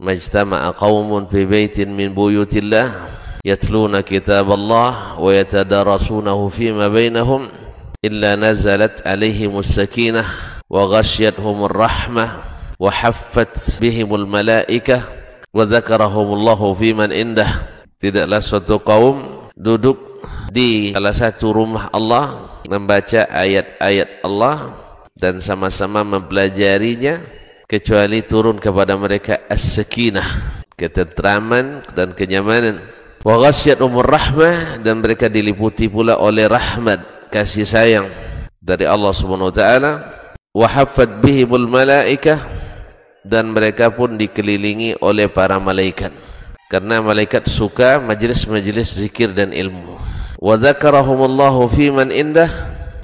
majtama'a qaumun fi baitin min buyutillah yatluna kitaballah wa yatadarasunahu fima bainahum illa nazalat alaihimus sakinah wa ghasyiyatuhumur rahmah wa haffat bihimul malaikah wa dzakarahumullahu fiman indah. Tidaklah suatu kaum duduk di salah satu rumah Allah membaca ayat-ayat Allah dan sama-sama mempelajarinya kecuali turun kepada mereka as-sakinah, ketentraman dan kenyamanan. Wa ghasyiyatuhumur rahmah, dan mereka diliputi pula oleh rahmat, kasih sayang dari Allah Subhanahu wa taala. Wa haffat bihimul malaikah, dan mereka pun dikelilingi oleh para malaikat, karena malaikat suka majelis-majelis zikir dan ilmu. Wa dzakarahumullahu fiman indah,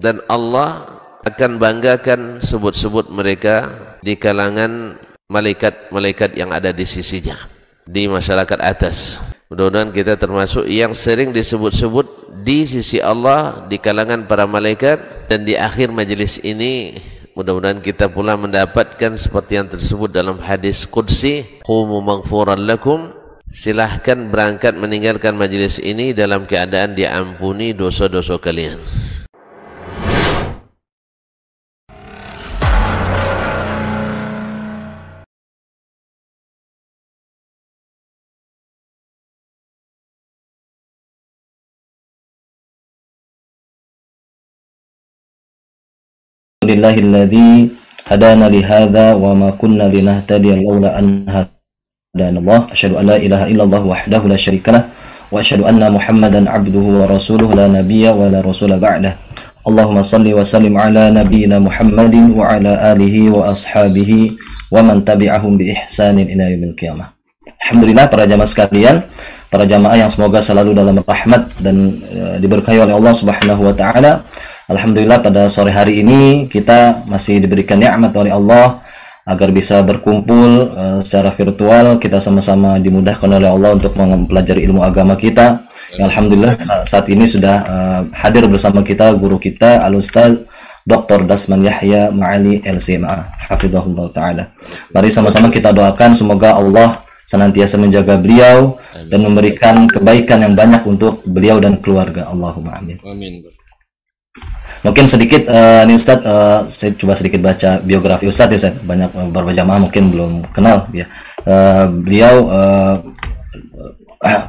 dan Allah akan banggakan sebut-sebut mereka di kalangan malaikat-malaikat yang ada di sisinya, di masyarakat atas. Mudah-mudahan kita termasuk yang sering disebut-sebut di sisi Allah di kalangan para malaikat, dan di akhir majelis ini mudah-mudahan kita pula mendapatkan seperti yang tersebut dalam hadis qudsi, qumu maghfuran lakum, silahkan berangkat meninggalkan majelis ini dalam keadaan diampuni dosa-dosa kalian. Alhamdulillahilladzi hadana lihadza wa ma kunna linahtadiya laula an hadana Allah. Asyhadu an la ilaha illallah wahdahu la syarikalah wa asyhadu anna Muhammadan abduhu wa rasuluhu la nabiyya wa la rasula ba'dah. Allahumma salli wa sallim ala nabiyyina Muhammadin wa ala alihi wa ashabihi wa man tabi'ahum bi ihsanin ila yaumil qiyamah. Alhamdulillah para jamaah sekalian, para jamaah yang semoga selalu dalam rahmat dan diberkahi oleh Allah Subhanahu wa taala. Alhamdulillah pada sore hari ini kita masih diberikan nikmat oleh Allah agar bisa berkumpul secara virtual. Kita sama-sama dimudahkan oleh Allah untuk mempelajari ilmu agama kita. Alhamdulillah saat ini sudah hadir bersama kita guru kita Al-Ustaz Dr. Dasman Yahya Ma'ali LCMA hafizahullah ta'ala. Mari sama-sama kita doakan semoga Allah senantiasa menjaga beliau dan memberikan kebaikan yang banyak untuk beliau dan keluarga. Allahumma amin. Amin. Mungkin sedikit nih Ustaz, saya coba sedikit baca biografi Ustaz ya Ustaz. Banyak beberapa jamaah mungkin belum kenal ya. Beliau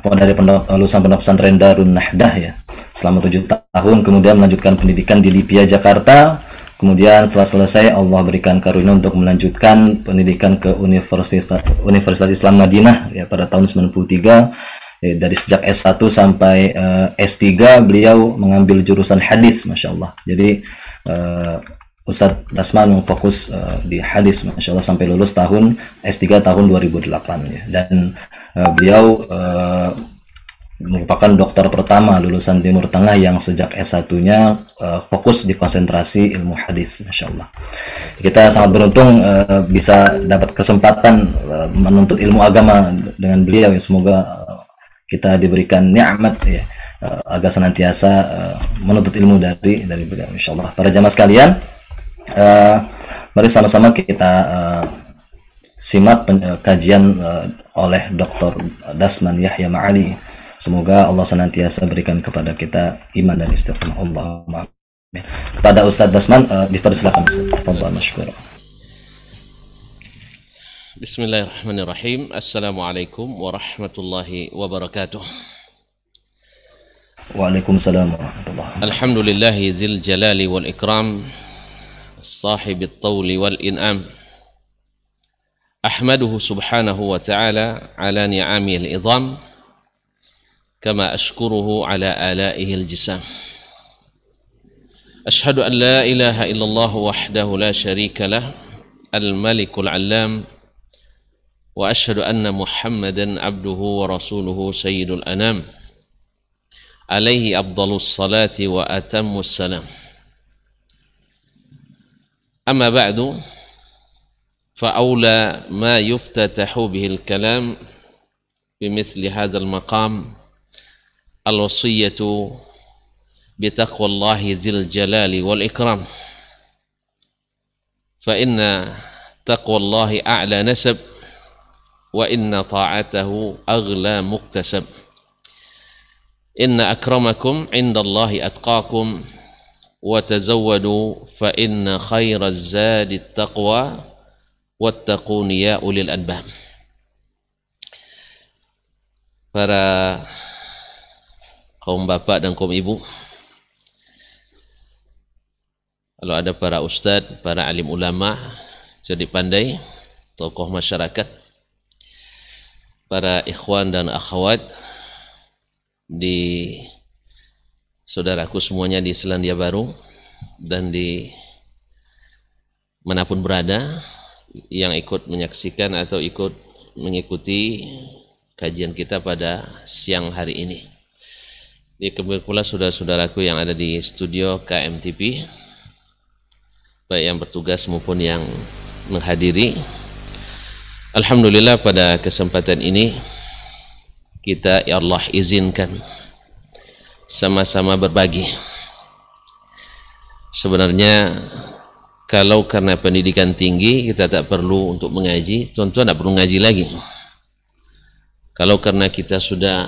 dari lulusan Pondok Pesantren Darun Nahdah ya, selama 7 tahun, kemudian melanjutkan pendidikan di Lipia Jakarta. Kemudian setelah selesai Allah berikan karunia untuk melanjutkan pendidikan ke Universitas Islam Madinah ya pada tahun 93. Dari sejak S1 sampai S3 beliau mengambil jurusan hadis, Masya Allah. Jadi Ustadz Dasman fokus di hadis, Masya Allah, sampai lulus tahun S3 tahun 2008 ya. Dan beliau merupakan dokter pertama lulusan Timur Tengah yang sejak S1-nya fokus di konsentrasi ilmu hadis, Masya Allah. Kita sangat beruntung bisa dapat kesempatan menuntut ilmu agama dengan beliau ya. Semoga kita diberikan nikmat ya, agar senantiasa menuntut ilmu dari beliau, insyaallah. Para jamaah sekalian, mari sama-sama kita simak kajian oleh Dr. Dasman Yahya Ma'ali. Semoga Allah senantiasa berikan kepada kita iman dan istiqamah. Allahumma amin. Kepada Ustaz Dasman, dipersilakan Ustaz. Tafadhal masykur. Bismillahirrahmanirrahim. Assalamualaikum warahmatullahi wabarakatuh. Waalaikumsalam warahmatullahi wabarakatuh. Alhamdulillahi dzil jalali wal ikram, sahibit tawli wal in'am. Ahmaduhu subhanahu wa ta'ala ala ni'amil idham, kama ashkuruhu ala alaihi al-jisam. Ashhadu an la ilaha illallah wahdahu la syarika lah, al-malikul allam, wa ashhadu anna Muhammadan abduhu wa rasuluhu sayyidul anam, alaihi afdalus salati wa atammus salam. Amma ba'du, fa awla ma yuftatahu bihil kalam bimithli hadzal maqam al-wasiyyatu bitaqwallahi dzil jalali wal ikram, fa inna taqwallahi a'la nasab wa inna ta'atahu aghla muktasab. Inna akramakum indallahi atqakum wa tazawwadu fa inna khairaz zadi taqwa wattaquni ya ulil albab. Para kaum bapak dan kaum ibu, kalau ada para ustadz, para alim ulama, jadi pandai, tokoh masyarakat, para ikhwan dan akhwat di saudaraku semuanya di Selandia Baru dan di manapun berada yang ikut menyaksikan atau ikut mengikuti kajian kita pada siang hari ini. Dikembali pula saudara-saudaraku yang ada di studio KMTP, baik yang bertugas maupun yang menghadiri. Alhamdulillah pada kesempatan ini kita ya Allah izinkan sama-sama berbagi. Sebenarnya kalau karena pendidikan tinggi kita tak perlu untuk mengaji, tuan-tuan tak perlu ngaji lagi. Kalau karena kita sudah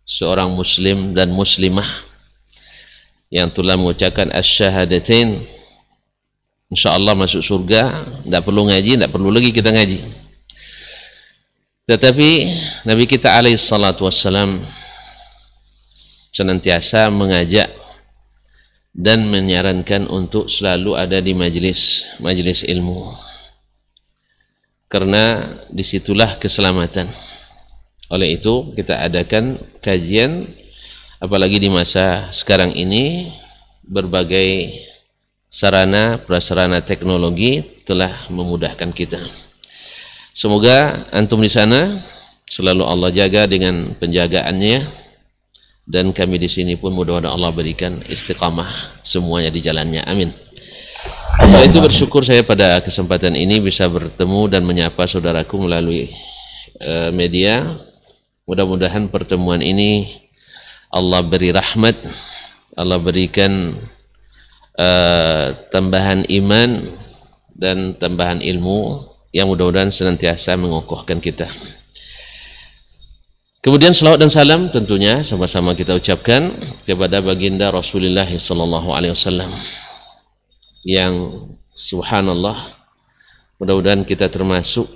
seorang muslim dan muslimah yang telah mengucapkan asyhadatain, insyaallah masuk surga, tidak perlu ngaji, tidak perlu lagi kita ngaji. Tetapi Nabi kita alaihi salatu wassalam senantiasa mengajak dan menyarankan untuk selalu ada di majelis ilmu, karena disitulah keselamatan. Oleh itu kita adakan kajian, apalagi di masa sekarang ini berbagai sarana prasarana teknologi telah memudahkan kita. Semoga antum di sana selalu Allah jaga dengan penjagaannya, dan kami di sini pun mudah-mudahan Allah berikan istiqamah semuanya di jalannya. Amin. Oleh itu bersyukur saya pada kesempatan ini bisa bertemu dan menyapa saudaraku melalui media. Mudah-mudahan pertemuan ini Allah beri rahmat, Allah berikan tambahan iman dan tambahan ilmu yang mudah-mudahan senantiasa mengokohkan kita. Kemudian salawat dan salam tentunya sama-sama kita ucapkan kepada baginda Rasulullah sallallahu alaihi wasallam yang subhanallah mudah-mudahan kita termasuk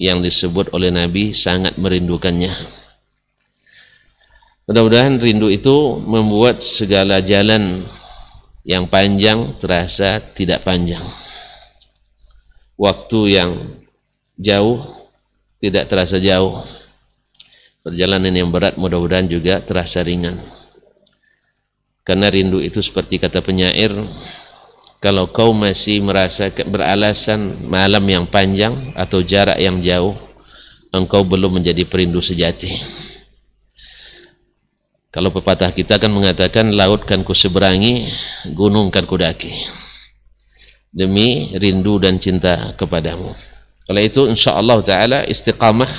yang disebut oleh Nabi sangat merindukannya. Mudah-mudahan rindu itu membuat segala jalan yang panjang terasa tidak panjang. Waktu yang jauh tidak terasa jauh. Perjalanan yang berat mudah-mudahan juga terasa ringan. Karena rindu itu seperti kata penyair, kalau kau masih merasa beralasan malam yang panjang atau jarak yang jauh, engkau belum menjadi perindu sejati. Kalau pepatah kita kan mengatakan, laut kan ku seberangi, gunung kan ku daki, demi rindu dan cinta kepadamu. Oleh itu insyaallah ta'ala istiqamah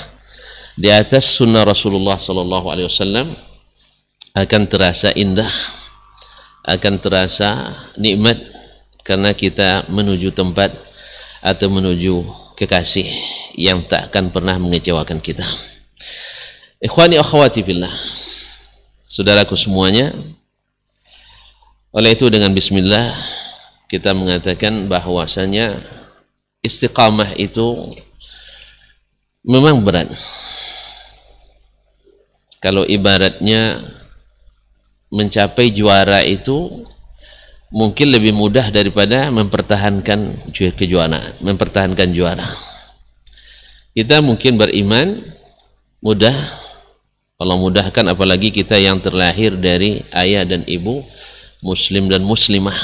di atas sunnah Rasulullah sallallahu alaihi wasallam akan terasa indah, akan terasa nikmat, karena kita menuju tempat atau menuju kekasih yang tak akan pernah mengecewakan kita. Ikhwani akhwati fillah, saudaraku semuanya, oleh itu dengan bismillah kita mengatakan bahwasanya istiqamah itu memang berat. Kalau ibaratnya mencapai juara itu mungkin lebih mudah daripada mempertahankan kejuaraan, mempertahankan juara. Kita mungkin beriman mudah, Allah mudahkan, apalagi kita yang terlahir dari ayah dan ibu muslim dan muslimah.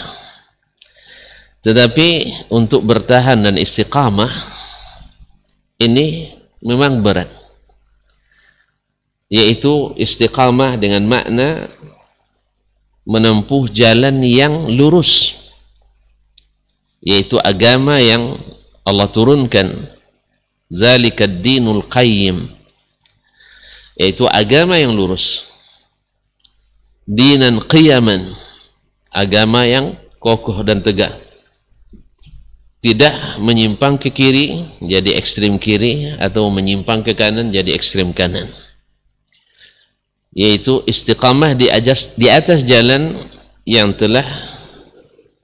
Tetapi untuk bertahan dan istiqamah ini memang berat, yaitu istiqamah dengan makna menempuh jalan yang lurus, yaitu agama yang Allah turunkan, zalikad dinul qayyim, yaitu agama yang lurus, dinan qiyaman, agama yang kokoh dan tegak. tidak menyimpang ke kiri jadi ekstrim kiri atau menyimpang ke kanan jadi ekstrim kanan, yaitu istiqamah di atas jalan yang telah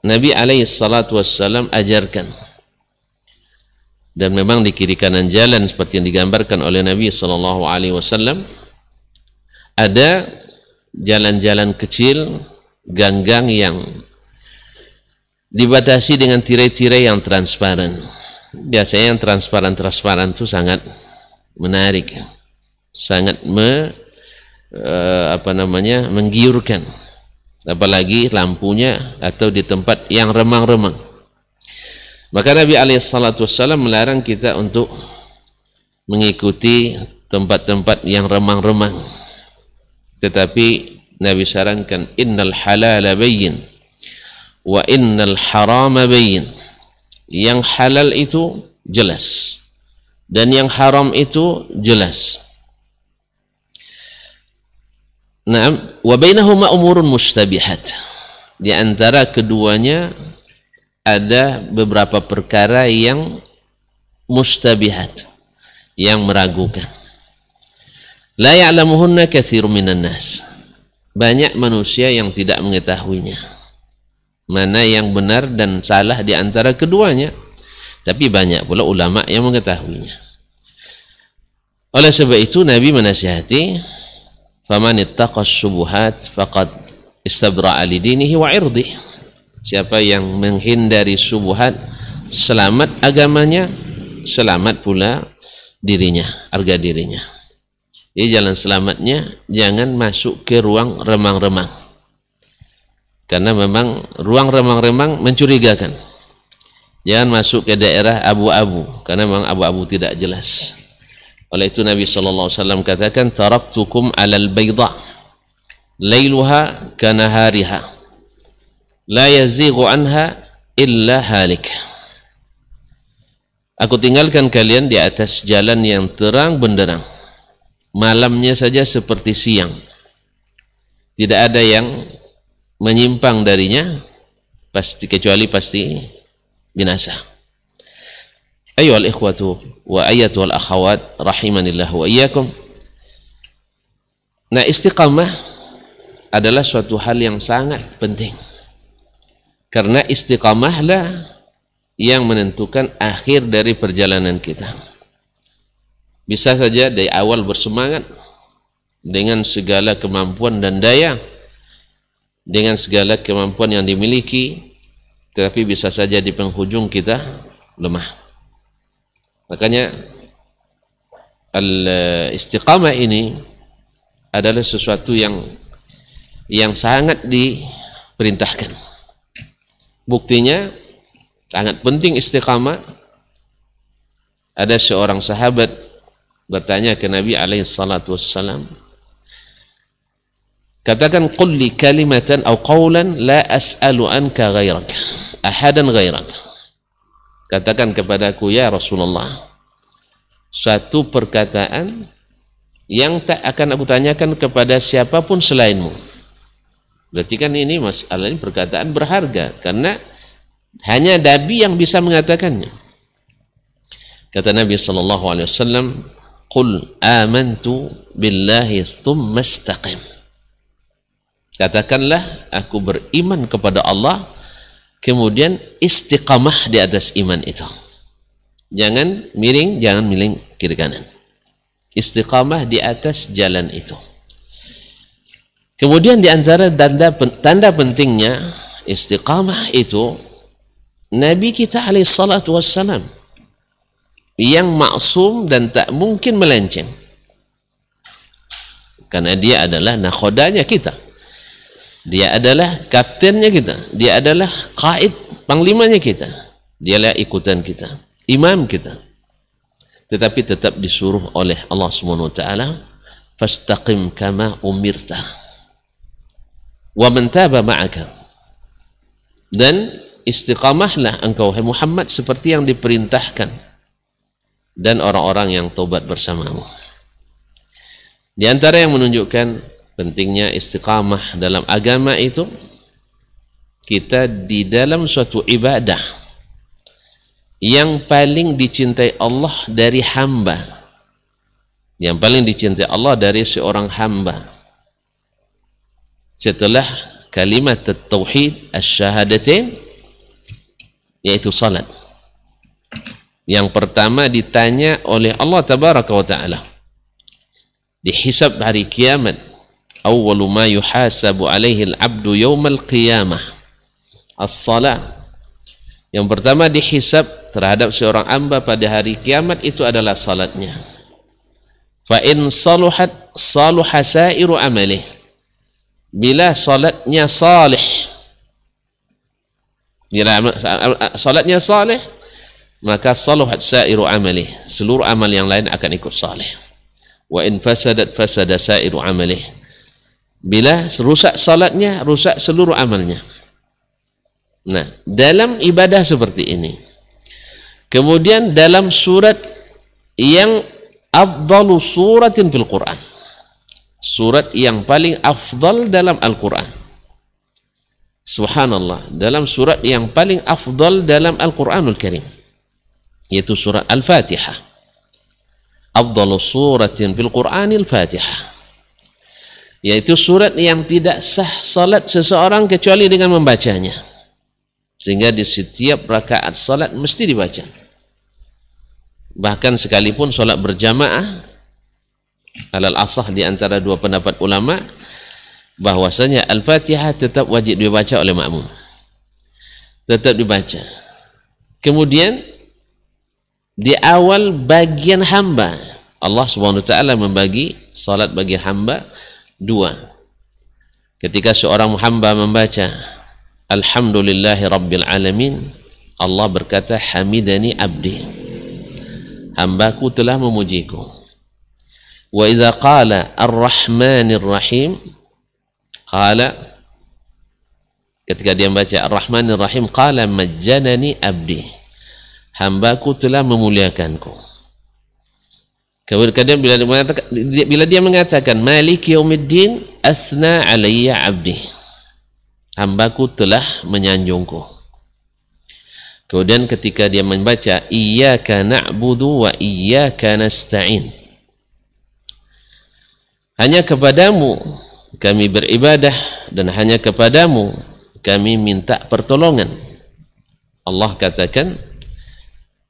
Nabi alaihi salatu wassalam ajarkan. Dan memang di kiri kanan jalan seperti yang digambarkan oleh Nabi sallallahu alaihi wasallam ada jalan-jalan kecil, gang-gang yang dibatasi dengan tirai-tirai yang transparan. Biasanya yang transparan itu sangat menarik, sangat menggiurkan, apalagi lampunya atau di tempat yang remang-remang. Maka Nabi SAW melarang kita untuk mengikuti tempat-tempat yang remang-remang. Tetapi Nabi sarankan, innal halala bayyin wa innal harama bayyin. Yang halal itu jelas dan yang haram itu jelas. Naam, wa bainahuma umurun mustabihat. Di antara keduanya ada beberapa perkara yang mustabihat, yang meragukan. La ya'lamuhunna katsirun minan nas. Banyak manusia yang tidak mengetahuinya. Mana yang benar dan salah di antara keduanya. Tapi banyak pula ulama yang mengetahuinya. Oleh sebab itu Nabi menasihati, faman ittaqas syubuhat faqad istabra'a li dinihi wa 'irdihi. Siapa yang menghindari syubhat, selamat agamanya, selamat pula dirinya, harga dirinya. Jadi jalan selamatnya jangan masuk ke ruang remang-remang. Karena memang ruang remang-remang mencurigakan. Jangan masuk ke daerah abu-abu, karena memang abu-abu tidak jelas. Oleh itu Nabi SAW katakan, taraktukum alal bayda, layluha kanahariha, la yazighu anha illa halik. Aku tinggalkan kalian di atas jalan yang terang benderang, malamnya saja seperti siang, tidak ada yang menyimpang darinya kecuali pasti binasa. Ayyuhal ikhwatu wa ayyatuhal akhawat rahimanillah wa iyyakum. Nah, istiqamah adalah suatu hal yang sangat penting. Karena istiqamahlah yang menentukan akhir dari perjalanan kita. Bisa saja dari awal bersemangat dengan segala kemampuan dan daya, dengan segala kemampuan yang dimiliki, tetapi bisa saja di penghujung kita lemah. Makanya istiqamah ini adalah sesuatu yang sangat diperintahkan. Buktinya sangat penting istiqamah. Ada seorang sahabat bertanya ke Nabi SAW, katakan qul li kalimatan aw qawlan la as'alu anka ghairak ahadan ghairak. Katakan kepadaku ya Rasulullah satu perkataan yang tak akan aku tanyakan kepada siapapun selainmu. Berarti kan ini masalah ini perkataan berharga, karena hanya Nabi yang bisa mengatakannya. Kata Nabi SAW, qul amantu billahi thumma istaqim. Katakanlah aku beriman kepada Allah, kemudian istiqamah di atas iman itu. Jangan miring kiri kanan. Istiqamah di atas jalan itu. Kemudian di antara tanda pentingnya istiqamah itu, Nabi kita alaihi salatu wassalam yang maksum dan tak mungkin melenceng. Karena dia adalah nakhodanya kita. Dia adalah kaptennya kita. Dia adalah qaid, panglimanya kita. Dia adalah ikutan kita, imam kita. Tetapi tetap disuruh oleh Allah Subhanahu wa taala, fastaqim kama umirta wa man taba ma'aka. Dan istiqamahlah engkau hai Muhammad seperti yang diperintahkan dan orang-orang yang tobat bersamamu. Di antara yang menunjukkan pentingnya istiqamah dalam agama itu, kita di dalam suatu ibadah yang paling dicintai Allah dari hamba, yang paling dicintai Allah dari seorang hamba setelah kalimat tauhid asyhadatain, yaitu salat. Yang pertama ditanya oleh Allah tabaraka wa taala di hisab hari kiamat, awwalu ma yuhasabu alaihi al-abdu yaumal qiyamah as-salah. Yang pertama dihisab terhadap seorang hamba pada hari kiamat itu adalah salatnya. Fa in saluhat saluha sairu amalih, bila salatnya salih, bila salatnya salih, maka saluhat sairu amalih, seluruh amal yang lain akan ikut salih. Wa in fasadat fasada sairu amalih, bila rusak salatnya rusak seluruh amalnya. Nah, dalam ibadah seperti ini, kemudian dalam surat yang afdalu suratin fil Quran, surat yang paling afdal dalam Al-Quran, subhanallah, dalam surat yang paling afdal dalam Al-Quranul Karim, yaitu surat Al-Fatihah. Afdalu suratin fil Quranil Fatihah, yaitu surat yang tidak sah salat seseorang kecuali dengan membacanya, sehingga di setiap rakaat salat mesti dibaca. Bahkan sekalipun salat berjamaah, alal asah di antara dua pendapat ulama, bahwasanya Al-Fatihah tetap wajib dibaca oleh makmum, tetap dibaca. Kemudian di awal bagian hamba, Allah Subhanahu wa taala membagi salat bagi hamba dua. Ketika seorang hamba membaca Alhamdulillahi Rabbil Alamin, Allah berkata hamidani abdi, hambaku telah memujiku. Wa idza qala Ar-Rahmanir Rahim, qala, ketika dia membaca Ar-Rahmanir Rahim, qala majjanani abdi, hambaku telah memuliakanku. Kemudian bila dia mengatakan Maliki Yaumiddin asna alayya abdi, hambaku telah menyanjungku. Kemudian ketika dia membaca Iyyaka na'budu wa iyyaka nasta'in, hanya kepadamu kami beribadah dan hanya kepadamu kami minta pertolongan. Allah katakan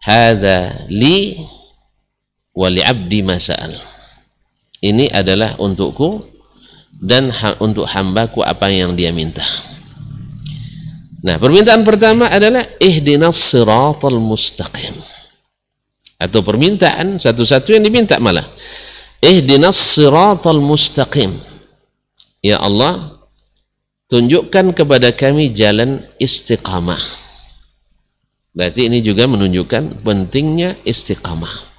hadza li wa li 'abdi ma sa'al, ini adalah untukku dan untuk hambaku apa yang dia minta. Nah, permintaan pertama adalah ihdinas siratal mustaqim, atau permintaan satu-satu yang diminta malah ihdinas siratal mustaqim, ya Allah tunjukkan kepada kami jalan istiqamah. Berarti ini juga menunjukkan pentingnya istiqamah,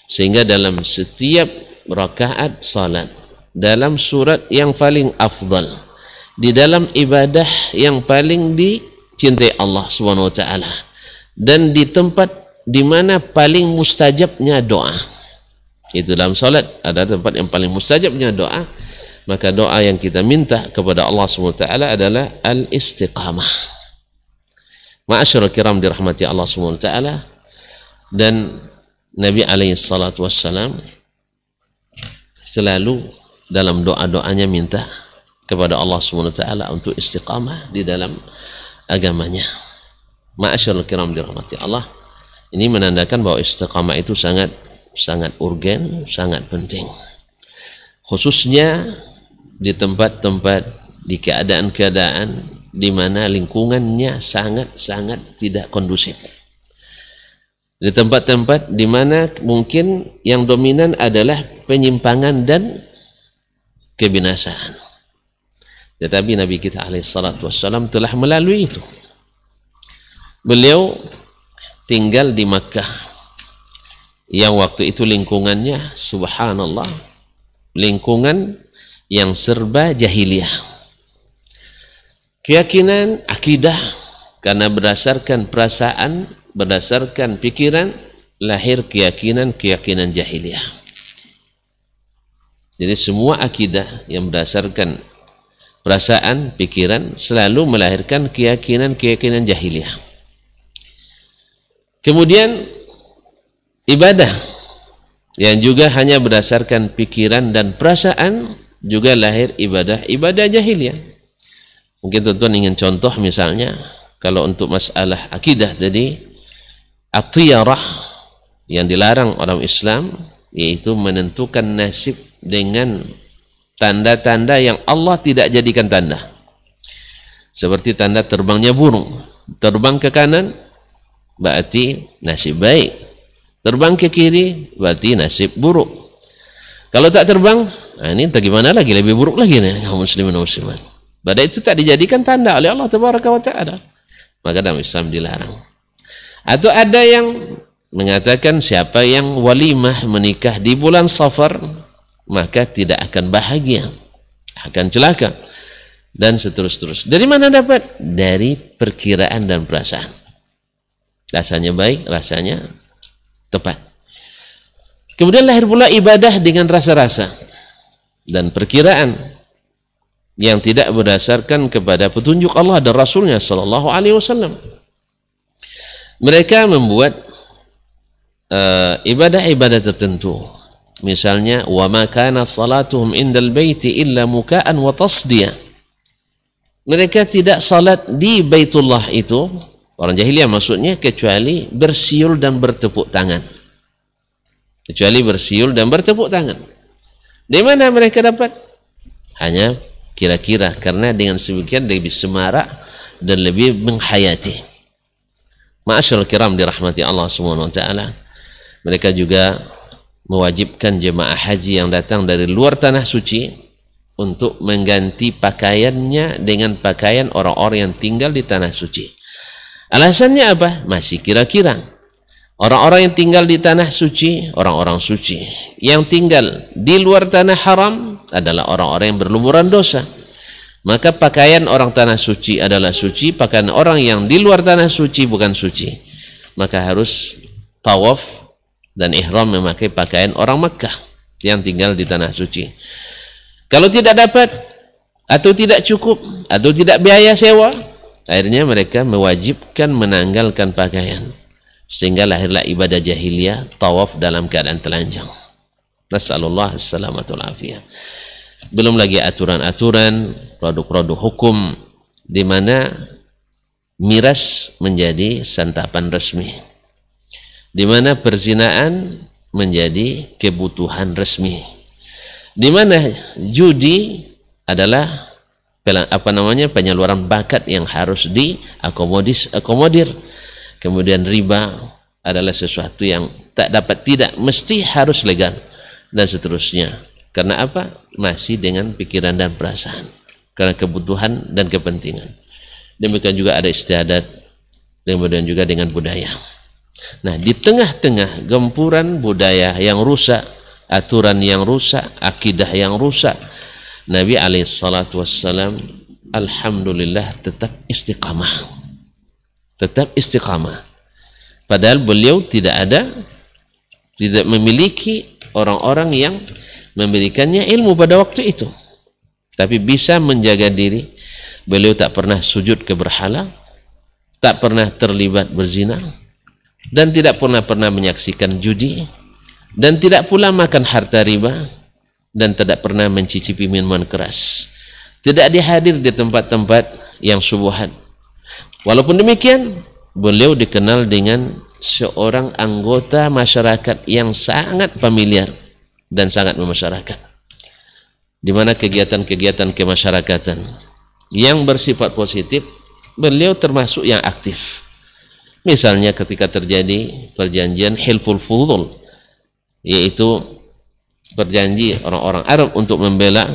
sehingga dalam setiap rakaat salat, dalam surat yang paling afdal, di dalam ibadah yang paling dicintai Allah Subhanahu wa taala, dan di tempat di mana paling mustajabnya doa, itu dalam salat ada tempat yang paling mustajabnya doa, maka doa yang kita minta kepada Allah Subhanahu wa taala adalah al-istiqamah. Ma'asyiral kiram dirahmati Allah Subhanahu wa taala, dan Nabi alaihi salatu wassalam selalu dalam doa-doanya minta kepada Allah Subhanahu wa taala untuk istiqamah di dalam agamanya. Ma'asyiral kiram dirahmati Allah, ini menandakan bahwa istiqamah itu sangat urgen, sangat penting, khususnya di tempat-tempat, di keadaan-keadaan di mana lingkungannya sangat tidak kondusif, di tempat-tempat di mana mungkin yang dominan adalah penyimpangan dan kebinasaan. Tetapi Nabi kita alaihi salatu wassalam telah melalui itu. Beliau tinggal di Makkah yang waktu itu lingkungannya subhanallah, lingkungan yang serba jahiliyah. Keyakinan, akidah, karena berdasarkan perasaan, berdasarkan pikiran, lahir keyakinan jahiliyah. Jadi semua akidah yang berdasarkan perasaan, pikiran selalu melahirkan keyakinan jahiliyah. Kemudian ibadah yang juga hanya berdasarkan pikiran dan perasaan, juga lahir ibadah jahiliyah. Mungkin tuan-tuan ingin contoh, misalnya kalau untuk masalah akidah tadi, at-tiyarah yang dilarang orang Islam, yaitu menentukan nasib dengan tanda-tanda yang Allah tidak jadikan tanda. Seperti tanda terbangnya burung, terbang ke kanan berarti nasib baik, terbang ke kiri berarti nasib buruk. Kalau tak terbang, ini entah gimana lagi, lebih buruk lagi nih kaum muslimin dan muslimat. Padahal itu tak dijadikan tanda oleh Allah Tabaraka wa Ta'ala, maka dalam Islam dilarang. Atau ada yang mengatakan siapa yang walimah menikah di bulan Safar maka tidak akan bahagia, akan celaka, dan seterus-terus. Dari mana dapat? Dari perkiraan dan perasaan. Rasanya baik, rasanya tepat. Kemudian lahir pula ibadah dengan rasa-rasa dan perkiraan yang tidak berdasarkan kepada petunjuk Allah dan Rasulnya Sallallahu Alaihi Wasallam. Mereka membuat ibadah-ibadah tertentu. Misalnya, wa ma kana salatuhum indal baiti illa muka'an wa tasdiya. Mereka tidak salat di Baitullah itu, orang jahiliyah maksudnya, kecuali bersiul dan bertepuk tangan. Kecuali bersiul dan bertepuk tangan. Di mana mereka dapat? Hanya kira-kira, karena dengan demikian lebih semarak dan lebih menghayati. Ma'asyiral kiram dirahmati Allah Subhanahu wa taala. Mereka juga mewajibkan jemaah haji yang datang dari luar tanah suci untuk mengganti pakaiannya dengan pakaian orang-orang yang tinggal di tanah suci. Alasannya apa? Masih kira-kira. Orang-orang yang tinggal di tanah suci, orang-orang suci. Yang tinggal di luar tanah haram adalah orang-orang yang berlumuran dosa. Maka pakaian orang tanah suci adalah suci, pakaian orang yang di luar tanah suci bukan suci. Maka harus tawaf dan ihram memakai pakaian orang Makkah yang tinggal di tanah suci. Kalau tidak dapat, atau tidak cukup, atau tidak biaya sewa, akhirnya mereka mewajibkan menanggalkan pakaian, sehingga lahirlah ibadah jahiliyah, tawaf dalam keadaan telanjang. Nasallallahu as-salamatul afiyah. Belum lagi aturan-aturan, produk-produk hukum di mana miras menjadi santapan resmi, di mana perzinaan menjadi kebutuhan resmi, di mana judi adalah penyaluran bakat yang harus diakomodir. Kemudian riba adalah sesuatu yang tak dapat tidak, mesti harus legal, dan seterusnya. Karena apa? Masih dengan pikiran dan perasaan, karena kebutuhan dan kepentingan. Demikian juga ada istiadat, kemudian juga dengan budaya. Nah, di tengah-tengah gempuran budaya yang rusak, aturan yang rusak, akidah yang rusak, Nabi alaihissalatu wassalam alhamdulillah tetap istiqamah. Tetap istiqamah. Padahal beliau tidak memiliki orang-orang yang memberikannya ilmu pada waktu itu. Tapi bisa menjaga diri. Beliau tak pernah sujud ke berhala, tak pernah terlibat berzina, dan tidak pernah menyaksikan judi, dan tidak pula makan harta riba, dan tidak pernah mencicipi minuman keras. Tidak dihadir di tempat-tempat yang syubhat. Walaupun demikian, beliau dikenal dengan seorang anggota masyarakat yang sangat familiar dan sangat memasyarakat, di mana kegiatan-kegiatan kemasyarakatan yang bersifat positif, beliau termasuk yang aktif. Misalnya ketika terjadi perjanjian Hilful Fudul, yaitu berjanji orang-orang Arab untuk membela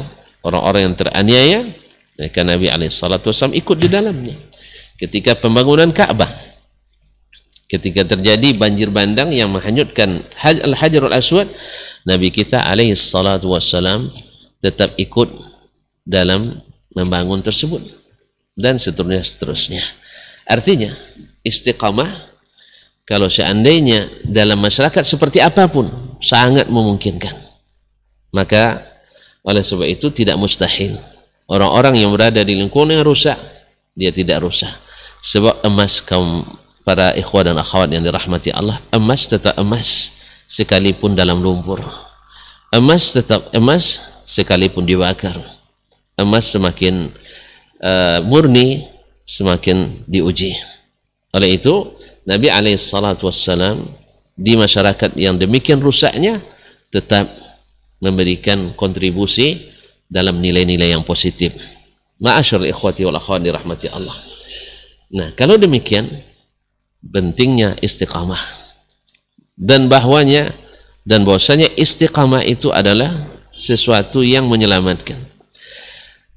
orang-orang yang teraniaya, maka Nabi alaihissalam ikut di dalamnya. Ketika pembangunan Ka'bah, ketika terjadi banjir bandang yang menghanyutkan Al-Hajarul Aswad, Nabi kita alaihissalam tetap ikut dalam membangun tersebut, dan seterusnya. Artinya istiqamah, kalau seandainya dalam masyarakat seperti apapun, sangat memungkinkan. Maka oleh sebab itu tidak mustahil orang-orang yang berada di lingkungan yang rusak, dia tidak rusak. Sebab emas kaum para ikhwah dan akhwat yang dirahmati Allah, emas tetap emas sekalipun dalam lumpur. Emas tetap emas sekalipun dibakar. Emas semakin murni, semakin diuji. Oleh itu, Nabi SAW di masyarakat yang demikian rusaknya tetap memberikan kontribusi dalam nilai-nilai yang positif. Ma'asyarul ikhwati wal akhwat dirahmati Allah. Nah, kalau demikian, pentingnya istiqamah dan bahwasanya istiqamah itu adalah sesuatu yang menyelamatkan.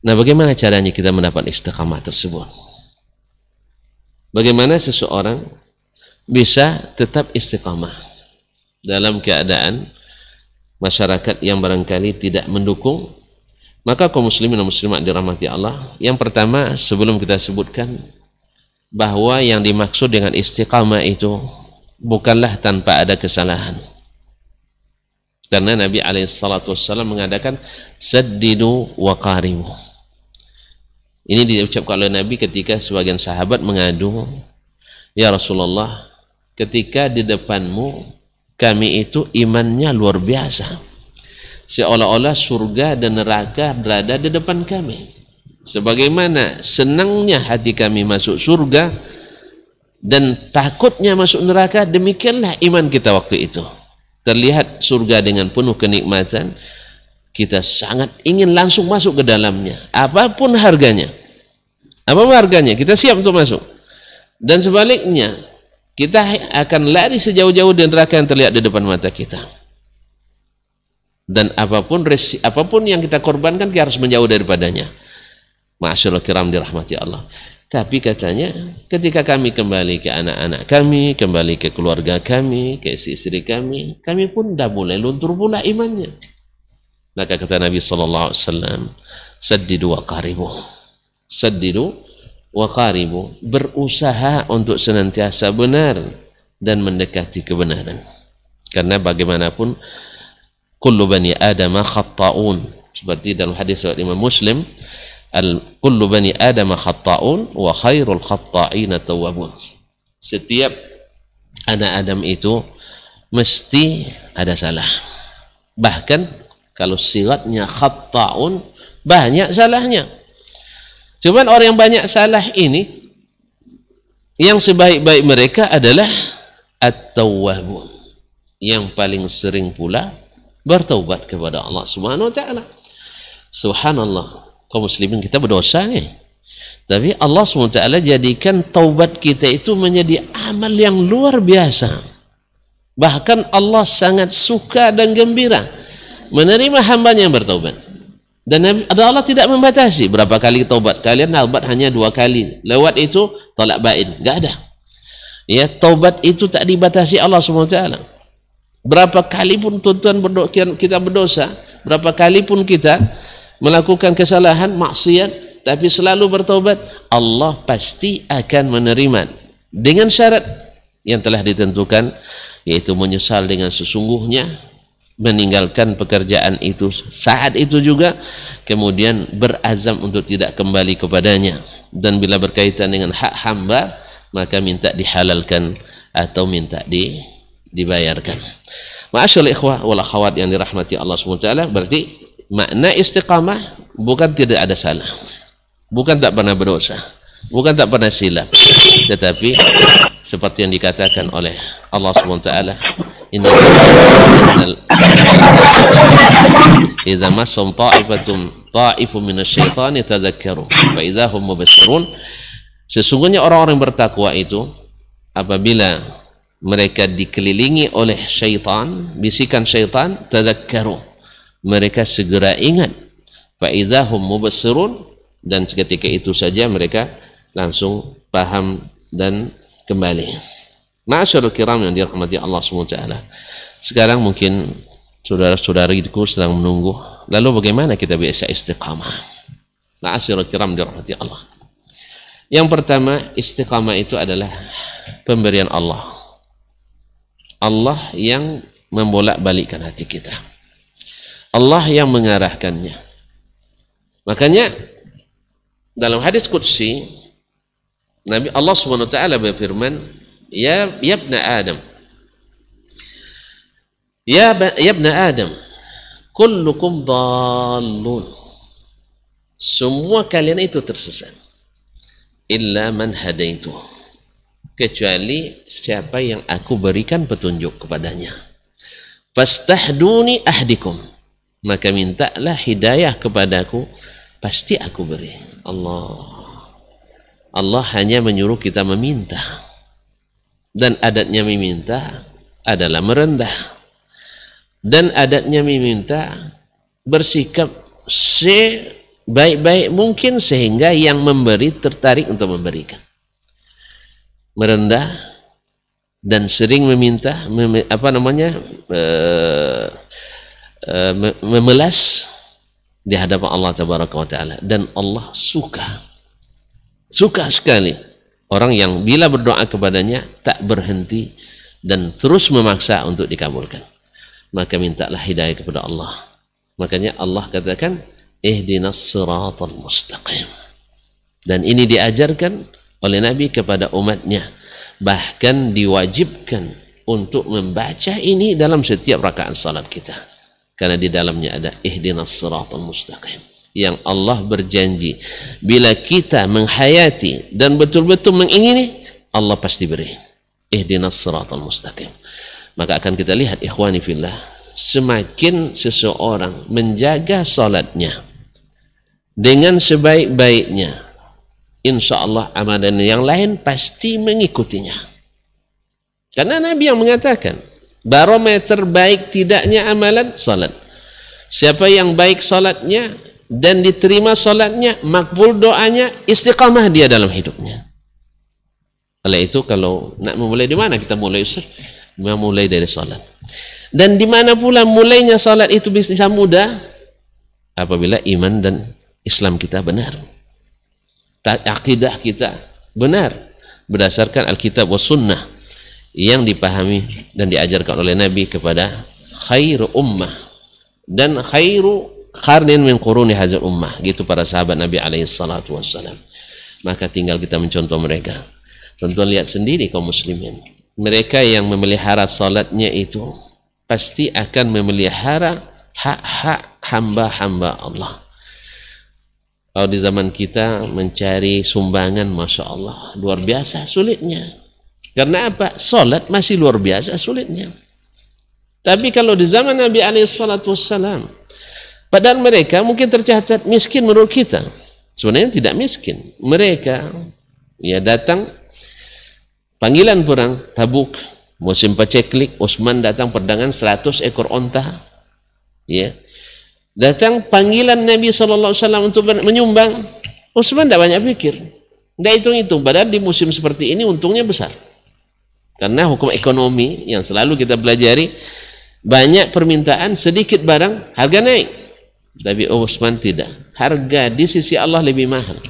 Nah, bagaimana caranya kita mendapat istiqamah tersebut? Bagaimana seseorang bisa tetap istiqamah dalam keadaan masyarakat yang barangkali tidak mendukung? Maka kaum muslimin dan muslimat dirahmati Allah, yang pertama sebelum kita sebutkan bahwa yang dimaksud dengan istiqamah itu bukanlah tanpa ada kesalahan. Karena Nabi SAW mengadakan saddidu wa qaribu. Ini diucapkan oleh Nabi ketika sebagian sahabat mengadu, ya Rasulullah, ketika di depanmu kami itu imannya luar biasa, seolah-olah surga dan neraka berada di depan kami. Sebagaimana senangnya hati kami masuk surga dan takutnya masuk neraka, demikianlah iman kita waktu itu. Terlihat surga dengan penuh kenikmatan, kita sangat ingin langsung masuk ke dalamnya, apapun harganya. Apapun harganya, kita siap untuk masuk. Dan sebaliknya, kita akan lari sejauh-jauh dari neraka yang terlihat di depan mata kita. Dan apapun yang kita korbankan, kita harus menjauh daripadanya. Ma'asyarul kiram dirahmati Allah. Tapi katanya, ketika kami kembali ke anak-anak kami, kembali ke keluarga kami, ke istri kami pun dah mulai luntur pula imannya. Maka kata Nabi SAW, saddidu wa qaribu. Saddidu wa qaribu. Berusaha untuk senantiasa benar dan mendekati kebenaran. Karena bagaimanapun, kullu bani adama khatta'un. Seperti dalam hadis riwayat Imam Muslim, kullu bani adama khatta'un wa khairul khatta'ina tawwabun. Setiap anak Adam itu mesti ada salah. Bahkan kalau siratnya khatta'un, banyak salahnya. Cuman orang yang banyak salah ini, yang sebaik-baik mereka adalah at-tawwabun, yang paling sering pula bertaubat kepada Allah Subhanahu wa taala. Subhanallah, kaum muslimin kita berdosa nih. Tapi Allah SWT jadikan taubat kita itu menjadi amal yang luar biasa. Bahkan Allah sangat suka dan gembira menerima hambanya yang bertaubat. Dan Allah tidak membatasi berapa kali taubat. Kalian taubat hanya 2 kali. Lewat itu talak bain, enggak ada. Ya, taubat itu tak dibatasi Allah SWT. Berapa kali pun tuan-tuan kita berdosa, berapa kali pun kita melakukan kesalahan, maksiat, tapi selalu bertaubat, Allah pasti akan menerima dengan syarat yang telah ditentukan, yaitu menyesal dengan sesungguhnya, meninggalkan pekerjaan itu saat itu juga, kemudian berazam untuk tidak kembali kepadanya, dan bila berkaitan dengan hak hamba maka minta dihalalkan atau minta dibayarkan. Ma'asyarul ikhwah wal akhwat yang dirahmati Allah SWT, berarti makna istiqamah bukan tidak ada salah, bukan tak pernah berdosa, bukan tak pernah silap, tetapi seperti yang dikatakan oleh Allah SWT, inna idza massahum ta'ifun minasyaitani tadzakkaru fa idza hum mubashshirun. Sesungguhnya orang-orang bertakwa itu apabila mereka dikelilingi oleh syaitan, bisikan syaitan, tadzakkaru, mereka segera ingat, fa idza hum mubashshirun, dan seketika itu saja mereka langsung paham dan kembali. Ma'asyarul kiram yang dirahmati Allah SWT. Sekarang mungkin saudara-saudariku sedang menunggu, lalu bagaimana kita bisa istiqamah? Ma'asyarul kiram dirahmati Allah. Yang pertama, istiqamah itu adalah pemberian Allah. Allah yang membolak-balikkan hati kita. Allah yang mengarahkannya. Makanya dalam hadis qudsi, Nabi Allah SWT berfirman, Ya ibna Adam. Ya ibna Adam, kullukum dhallun. Semua kalian itu tersesat. Illa man hadaitu. Kecuali siapa yang aku berikan petunjuk kepadanya. Fastahduni ahdikum. Maka mintalah hidayah kepadaku, pasti aku beri. Allah hanya menyuruh kita meminta. Dan adatnya meminta adalah merendah. Dan adatnya meminta bersikap sebaik-baik mungkin sehingga yang memberi tertarik untuk memberikan. Merendah dan sering meminta, memelas di hadapan Allah Tabaraka wa Ta'ala. Dan Allah suka sekali orang yang bila berdoa kepadanya tak berhenti dan terus memaksa untuk dikabulkan. Maka mintalah hidayah kepada Allah. Makanya Allah katakan ihdinas siratal mustaqim. Dan ini diajarkan oleh Nabi kepada umatnya. Bahkan diwajibkan untuk membaca ini dalam setiap rakaat salat kita. Karena di dalamnya ada ihdinas siratal mustaqim. Yang Allah berjanji bila kita menghayati dan betul-betul mengingini, Allah pasti beri. Ihdinas siratal mustaqim. Maka akan kita lihat ikhwani fillah, semakin seseorang menjaga salatnya dengan sebaik-baiknya, insya Allah amalan yang lain pasti mengikutinya. Karena Nabi yang mengatakan barometer baik tidaknya amalan salat. Siapa yang baik salatnya dan diterima salatnya, makbul doanya, istiqamah dia dalam hidupnya. Oleh itu kalau nak memulai di mana kita mulai, Ustaz? Memulai dari salat. Dan di mana pula mulainya salat itu bisa mudah? Apabila iman dan Islam kita benar. Akidah kita benar berdasarkan Alkitab wa Sunnah yang dipahami dan diajarkan oleh Nabi kepada khairu ummah dan khairu qarnin min quruni hadzal ummah, gitu para sahabat Nabi alaihi salatu wassalam. Maka tinggal kita mencontoh mereka. Tentu lihat sendiri kaum muslimin, mereka yang memelihara salatnya itu pasti akan memelihara hak-hak hamba-hamba Allah. Kalau di zaman kita mencari sumbangan, Masya Allah, luar biasa sulitnya. Karena apa? Salat masih luar biasa sulitnya. Tapi kalau di zaman Nabi SAW, padahal mereka mungkin tercatat miskin menurut kita. Sebenarnya tidak miskin. Mereka ya datang, panggilan perang Tabuk, musim paceklik, Utsman datang perdagangan 100 ekor onta. Ya. Datang panggilan Nabi SAW untuk menyumbang, Utsman tidak banyak pikir, tidak hitung-hitung. Padahal di musim seperti ini untungnya besar. Karena hukum ekonomi yang selalu kita pelajari, banyak permintaan, sedikit barang, harga naik. Tapi Utsman tidak. Harga di sisi Allah lebih mahal.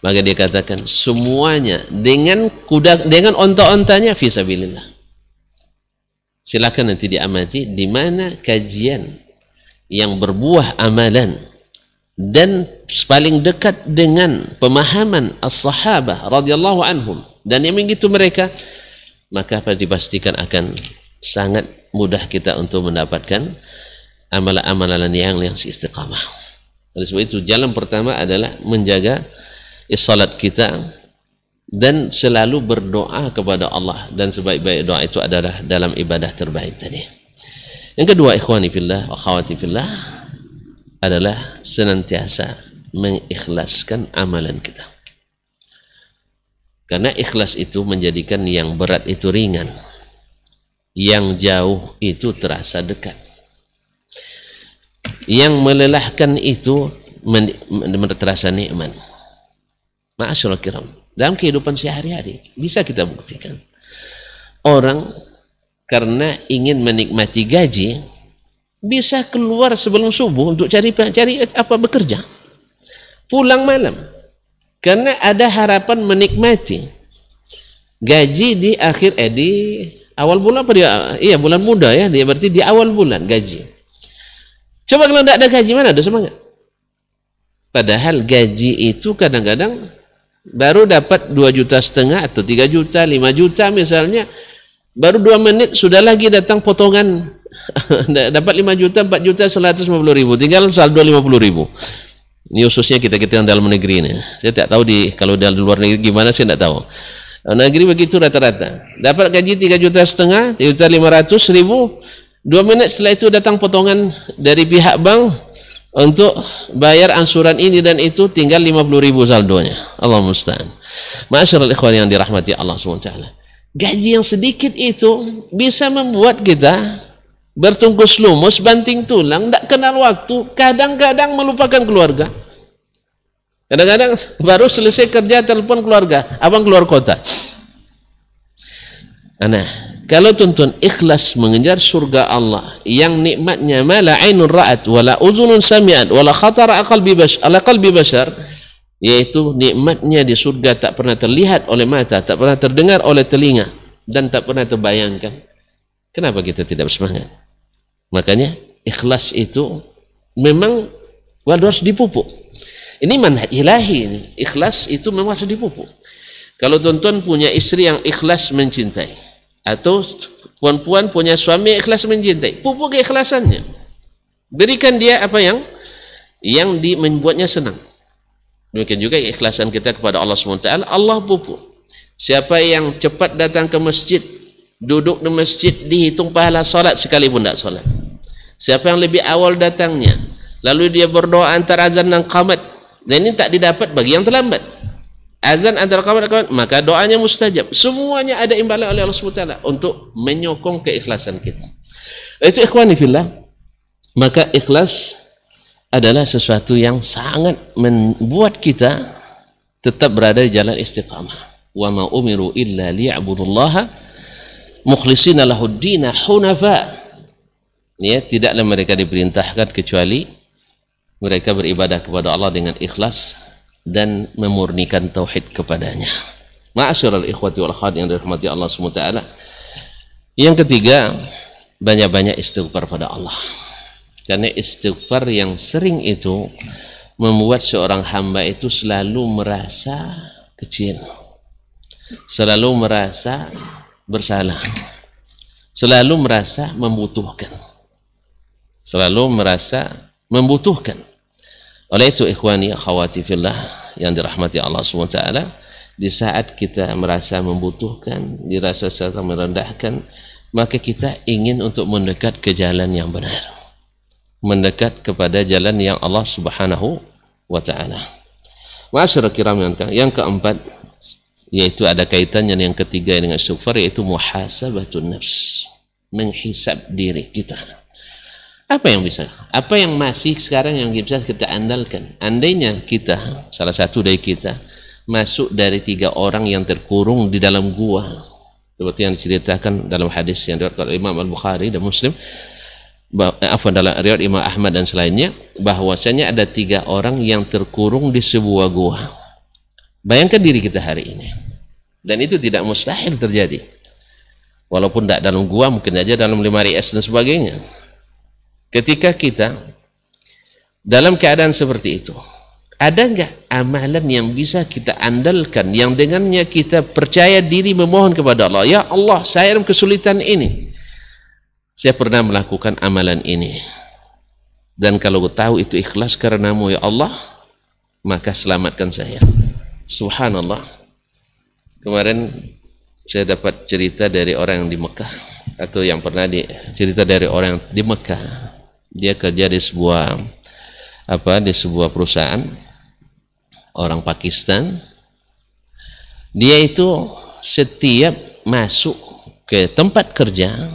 Maka dia katakan semuanya dengan onta-ontanya fisabilillah. Silakan nanti diamati di mana kajian yang berbuah amalan dan paling dekat dengan pemahaman as-sahabah radhiyallahu anhum dan yang begitu mereka, maka dipastikan akan sangat mudah kita untuk mendapatkan amalan-amalan yang istiqamah. Oleh sebab itu jalan pertama adalah menjaga salat kita dan selalu berdoa kepada Allah, dan sebaik-baik doa itu adalah dalam ibadah terbaik tadi. Yang kedua, ikhwani fillah wa akhwati fillah, adalah senantiasa mengikhlaskan amalan kita. Karena ikhlas itu menjadikan yang berat itu ringan, yang jauh itu terasa dekat, yang melelahkan itu terasa nikmat. Ma'asyiral kiram, dalam kehidupan sehari-hari bisa kita buktikan orang karena ingin menikmati gaji bisa keluar sebelum subuh untuk cari bekerja, pulang malam karena ada harapan menikmati gaji di akhir di awal bulan. Iya, bulan muda ya, dia berarti di awal bulan gaji. Coba kalau tidak ada gaji, mana ada semangat? Padahal gaji itu kadang-kadang baru dapat 2,5 juta atau 3 juta, 5 juta misalnya, baru 2 menit sudah lagi datang potongan dapat 5 juta, 4 juta 150 ribu, tinggal saldo 50 ribu. Ini khususnya kita yang dalam negeri ini. Saya tak tahu kalau di luar negeri gimana, saya tidak tahu. Negeri begitu rata-rata. Dapat gaji 3,5 juta, 3,500 ribu, 2 menit setelah itu datang potongan dari pihak bank untuk bayar ansuran ini dan itu, tinggal 50 ribu saldonya. Allah musta'an. Ma'asyiral ikhwan yang dirahmati Allah SWT. Gaji yang sedikit itu bisa membuat kita bertungkus lumus, banting tulang, tidak kenal waktu, kadang-kadang melupakan keluarga. Kadang-kadang baru selesai kerja telepon keluarga, abang keluar kota. Nah, kalau tuntun ikhlas mengejar surga Allah yang nikmatnya mala ainun ra'at wala uzunun sami'at wala khatara ala qalbi bashar, yaitu nikmatnya di surga tak pernah terlihat oleh mata, tak pernah terdengar oleh telinga, dan tak pernah terbayangkan. Kenapa kita tidak bersemangat? Makanya ikhlas itu memang harus dipupuk. Ini manhaj ilahi ini. Ikhlas itu memang harus dipupuk. Kalau tuan-tuan punya istri yang ikhlas mencintai, atau puan-puan punya suami yang ikhlas mencintai, pupuk keikhlasannya. Berikan dia apa yang membuatnya senang. Demikian juga keikhlasan kita kepada Allah SWT, Allah pupuk. Siapa yang cepat datang ke masjid, duduk di masjid, dihitung pahala salat sekalipun tidak salat. Siapa yang lebih awal datangnya, lalu dia berdoa antara azan dan qamat, dan ini tak didapat bagi yang terlambat. Azan antara qamat dan qamat, maka doanya mustajab. Semuanya ada imbalan oleh Allah SWT untuk menyokong keikhlasan kita. Itu ikhwani fillah. Maka ikhlas adalah sesuatu yang sangat membuat kita tetap berada di jalan istiqamah. Wa ma umiru illa liya'budullaha mukhlishina lahuddin hunafa. Ya, tidaklah mereka diperintahkan kecuali mereka beribadah kepada Allah dengan ikhlas dan memurnikan tauhid kepadanya. Ma'asyiral ikhwati wal akhwat yang dirahmati Allah SWT. Yang ketiga, banyak-banyak istighfar pada Allah. Karena istighfar yang sering itu membuat seorang hamba itu selalu merasa kecil, selalu merasa bersalah, selalu merasa membutuhkan, selalu merasa membutuhkan. Oleh itu ikhwani akhwati fillah yang dirahmati Allah SWT, di saat kita merasa membutuhkan, dirasa serta merendahkan, maka kita ingin untuk mendekat ke jalan yang benar, mendekat kepada jalan yang Allah Subhanahu wa ta'ala. Ma'asyiral kiram yang keempat, yaitu ada kaitannya yang ketiga dengan istighfar, yaitu muhasabatun nafs, menghisab diri kita. Apa yang masih sekarang yang bisa kita andalkan? Andainya kita, salah satu dari kita, masuk dari 3 orang yang terkurung di dalam gua, seperti yang diceritakan dalam hadis yang diriwayatkan oleh Imam Al-Bukhari dan Muslim, dalam riwayat Imam Ahmad dan selainnya, bahwasanya ada 3 orang yang terkurung di sebuah gua. Bayangkan diri kita hari ini, dan itu tidak mustahil terjadi. Walaupun tidak dalam gua, mungkin saja dalam lemari es dan sebagainya. Ketika kita dalam keadaan seperti itu, ada enggak amalan yang bisa kita andalkan, yang dengannya kita percaya diri memohon kepada Allah, ya Allah, saya dalam kesulitan ini, saya pernah melakukan amalan ini, dan kalau tahu itu ikhlas karenamu ya Allah, maka selamatkan saya. Subhanallah, kemarin saya dapat cerita dari orang yang di Mekah, atau yang pernah cerita dari orang di Mekah. Dia kerja di sebuah perusahaan orang Pakistan. Dia itu setiap masuk ke tempat kerja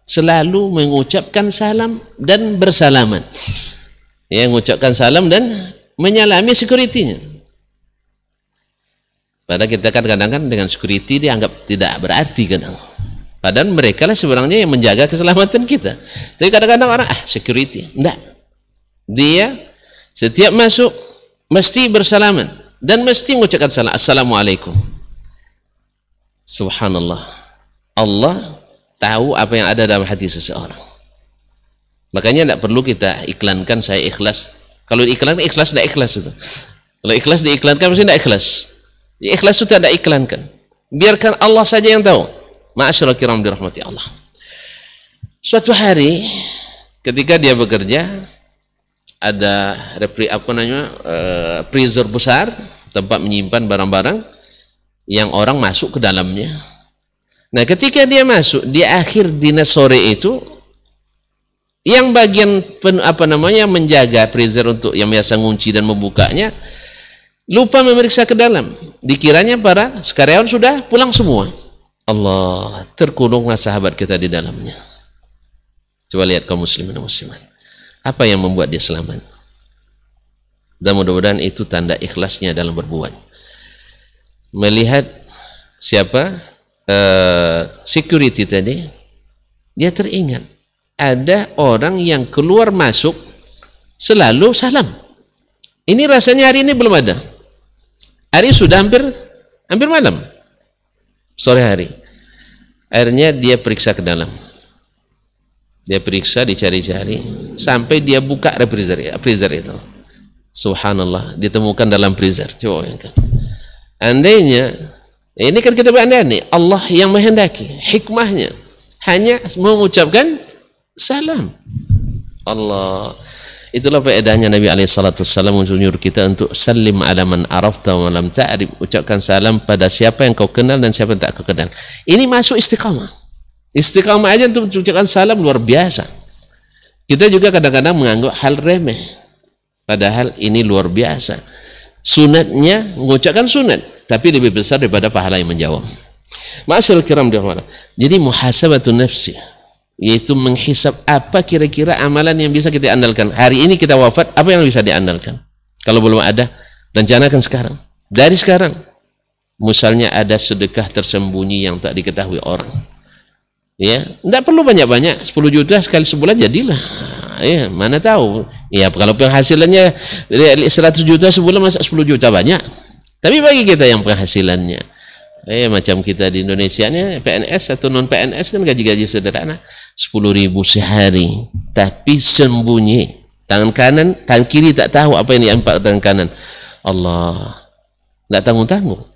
selalu mengucapkan salam dan bersalaman. Ya, mengucapkan salam dan menyalami security-nya. Padahal kita kan kadang-kadang dengan security dianggap tidak berarti kadang. Padahal mereka lah sebenarnya yang menjaga keselamatan kita. Tapi kadang-kadang orang, security. Enggak. Dia setiap masuk mesti bersalaman dan mesti mengucapkan salam. Assalamualaikum. Subhanallah. Allah tahu apa yang ada dalam hati seseorang. Makanya tidak perlu kita iklankan saya ikhlas. Kalau diiklankan ikhlas, tidak ikhlas itu. Kalau ikhlas diiklankan mesti tidak ikhlas. Ikhlas itu tidak iklankan. Biarkan Allah saja yang tahu. Ma'asyiral kiram dirahmati Allah. Suatu hari ketika dia bekerja, ada freezer besar, tempat menyimpan barang-barang yang orang masuk ke dalamnya. Nah, ketika dia masuk di akhir dinas sore itu, yang bagian menjaga freezer untuk yang biasa ngunci dan membukanya lupa memeriksa ke dalam. Dikiranya para karyawan sudah pulang semua. Allah, terkulunglah sahabat kita di dalamnya. Coba lihat kaum muslimin dan muslimat. Apa yang membuat dia selamat? Dan mudah-mudahan itu tanda ikhlasnya dalam berbuat. Melihat siapa? Security tadi, dia teringat ada orang yang keluar masuk selalu salam. Ini rasanya hari ini belum ada. Hari sudah hampir malam, sore hari. Akhirnya dia periksa ke dalam. Dia periksa, dicari-cari sampai dia buka freezer itu. Subhanallah, ditemukan dalam freezer. Coba bayangkan. Andainya, ini kan kita berandai, Allah yang menghendaki, hikmahnya hanya mengucapkan salam. Allah. Itulah faedahnya Nabi SAW menyuruh kita untuk salim ala man arafta wa lam ta'rif. Ucapkan salam pada siapa yang kau kenal dan siapa yang tak kau kenal. Ini masuk istiqamah. Istiqamah aja untuk ucapkan salam luar biasa. Kita juga kadang-kadang menganggap hal remeh, padahal ini luar biasa. Sunatnya mengucapkan sunat, tapi lebih besar daripada pahala yang menjawab. Ma'asyiral kiram dirahmati. Jadi muhasabatun nafsi, yaitu menghisap apa kira-kira amalan yang bisa kita andalkan. Hari ini kita wafat, apa yang bisa diandalkan? Kalau belum ada, rencanakan sekarang. Dari sekarang. Misalnya ada sedekah tersembunyi yang tak diketahui orang. Ya, tidak perlu banyak-banyak, 10 juta sekali sebulan jadilah. Ya, mana tahu. Ya, kalau penghasilannya 100 juta sebulan, masa 10 juta banyak. Tapi bagi kita yang penghasilannya, macam kita di Indonesia ini, PNS atau non PNS kan gaji-gaji sederhana, 10.000 sehari, tapi sembunyi. Tangan kanan, tangan kiri tak tahu apa yang diampak tangan kanan. Allah, tidak tanggung-tanggung.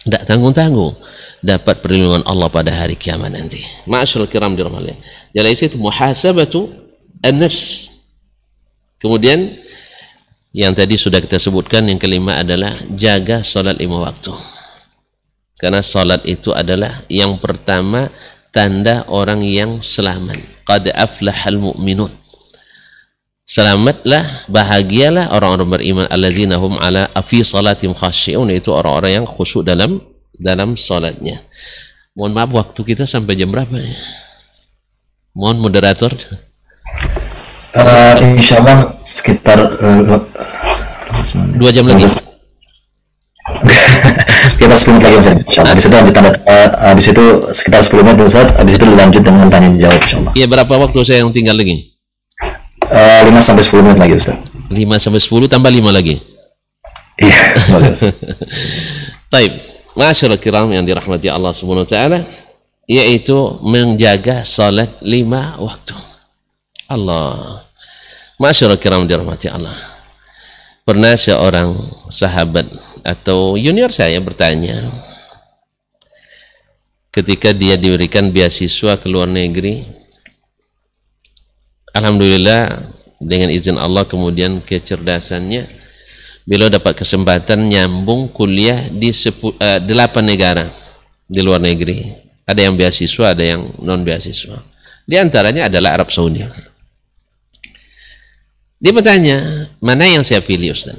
Tidak tanggung-tanggung. Dapat perlindungan Allah pada hari kiamat nanti. Ma'asyiral kiram dirahmati. Jadi itu muhasabatu an-nafs. Kemudian yang tadi sudah kita sebutkan, yang kelima adalah jaga salat 5 waktu. Karena salat itu adalah yang pertama tanda orang yang selamat. Qad aflahal mu'minun. Selamatlah, bahagialah orang-orang beriman, allazina hum ala fi salatim khashi'un, itu orang-orang yang khusyuk dalam salatnya. Mohon maaf, waktu kita sampai jam berapa ya? Mohon moderator. Insyaallah sekitar 2 jam lagi. Kita 10 menit lagi Ustaz. Insyaallah. Habis itu lanjut habis itu sekitar 10 menit Ustaz. Habis itu lanjut dengan tanya jawab insyaallah. Iya, berapa waktu saya yang tinggal lagi? 5 sampai 10 menit lagi Ustaz. 5 sampai 10 tambah 5 lagi. Iya, boleh Ustaz. Baik. Ma'asyiral kiram yang dirahmati Allah Subhanahu wa taala, yaitu menjaga salat 5 waktu. Allah. Ma'asyiral kiram dirahmati Allah. Pernah seorang sahabat atau junior saya bertanya, ketika dia diberikan beasiswa ke luar negeri, alhamdulillah dengan izin Allah kemudian kecerdasannya, beliau dapat kesempatan nyambung kuliah di 8 negara di luar negeri. Ada yang beasiswa, ada yang non beasiswa. Di antaranya adalah Arab Saudi. Dia bertanya, mana yang saya pilih Ustaz?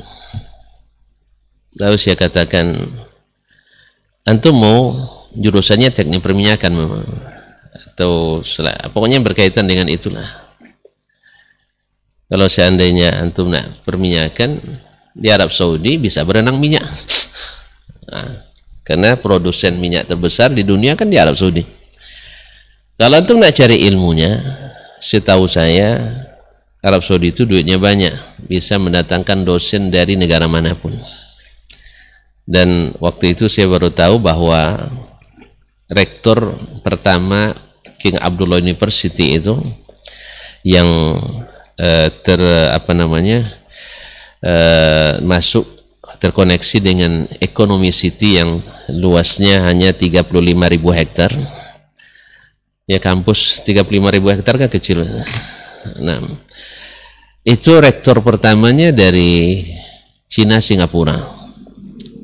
Lalu saya katakan, antum mau jurusannya teknik perminyakan memang, atau pokoknya berkaitan dengan itulah. Kalau seandainya antum nak perminyakan, di Arab Saudi bisa berenang minyak. Nah, karena produsen minyak terbesar di dunia kan di Arab Saudi. Kalau antum nak cari ilmunya, setahu saya Arab Saudi itu duitnya banyak, bisa mendatangkan dosen dari negara manapun. Dan waktu itu saya baru tahu bahwa rektor pertama King Abdullah University itu yang masuk terkoneksi dengan ekonomi city yang luasnya hanya 35.000 hektar. Ya, kampus 35.000 hektar kan kecil. Nah, itu rektor pertamanya dari Cina Singapura.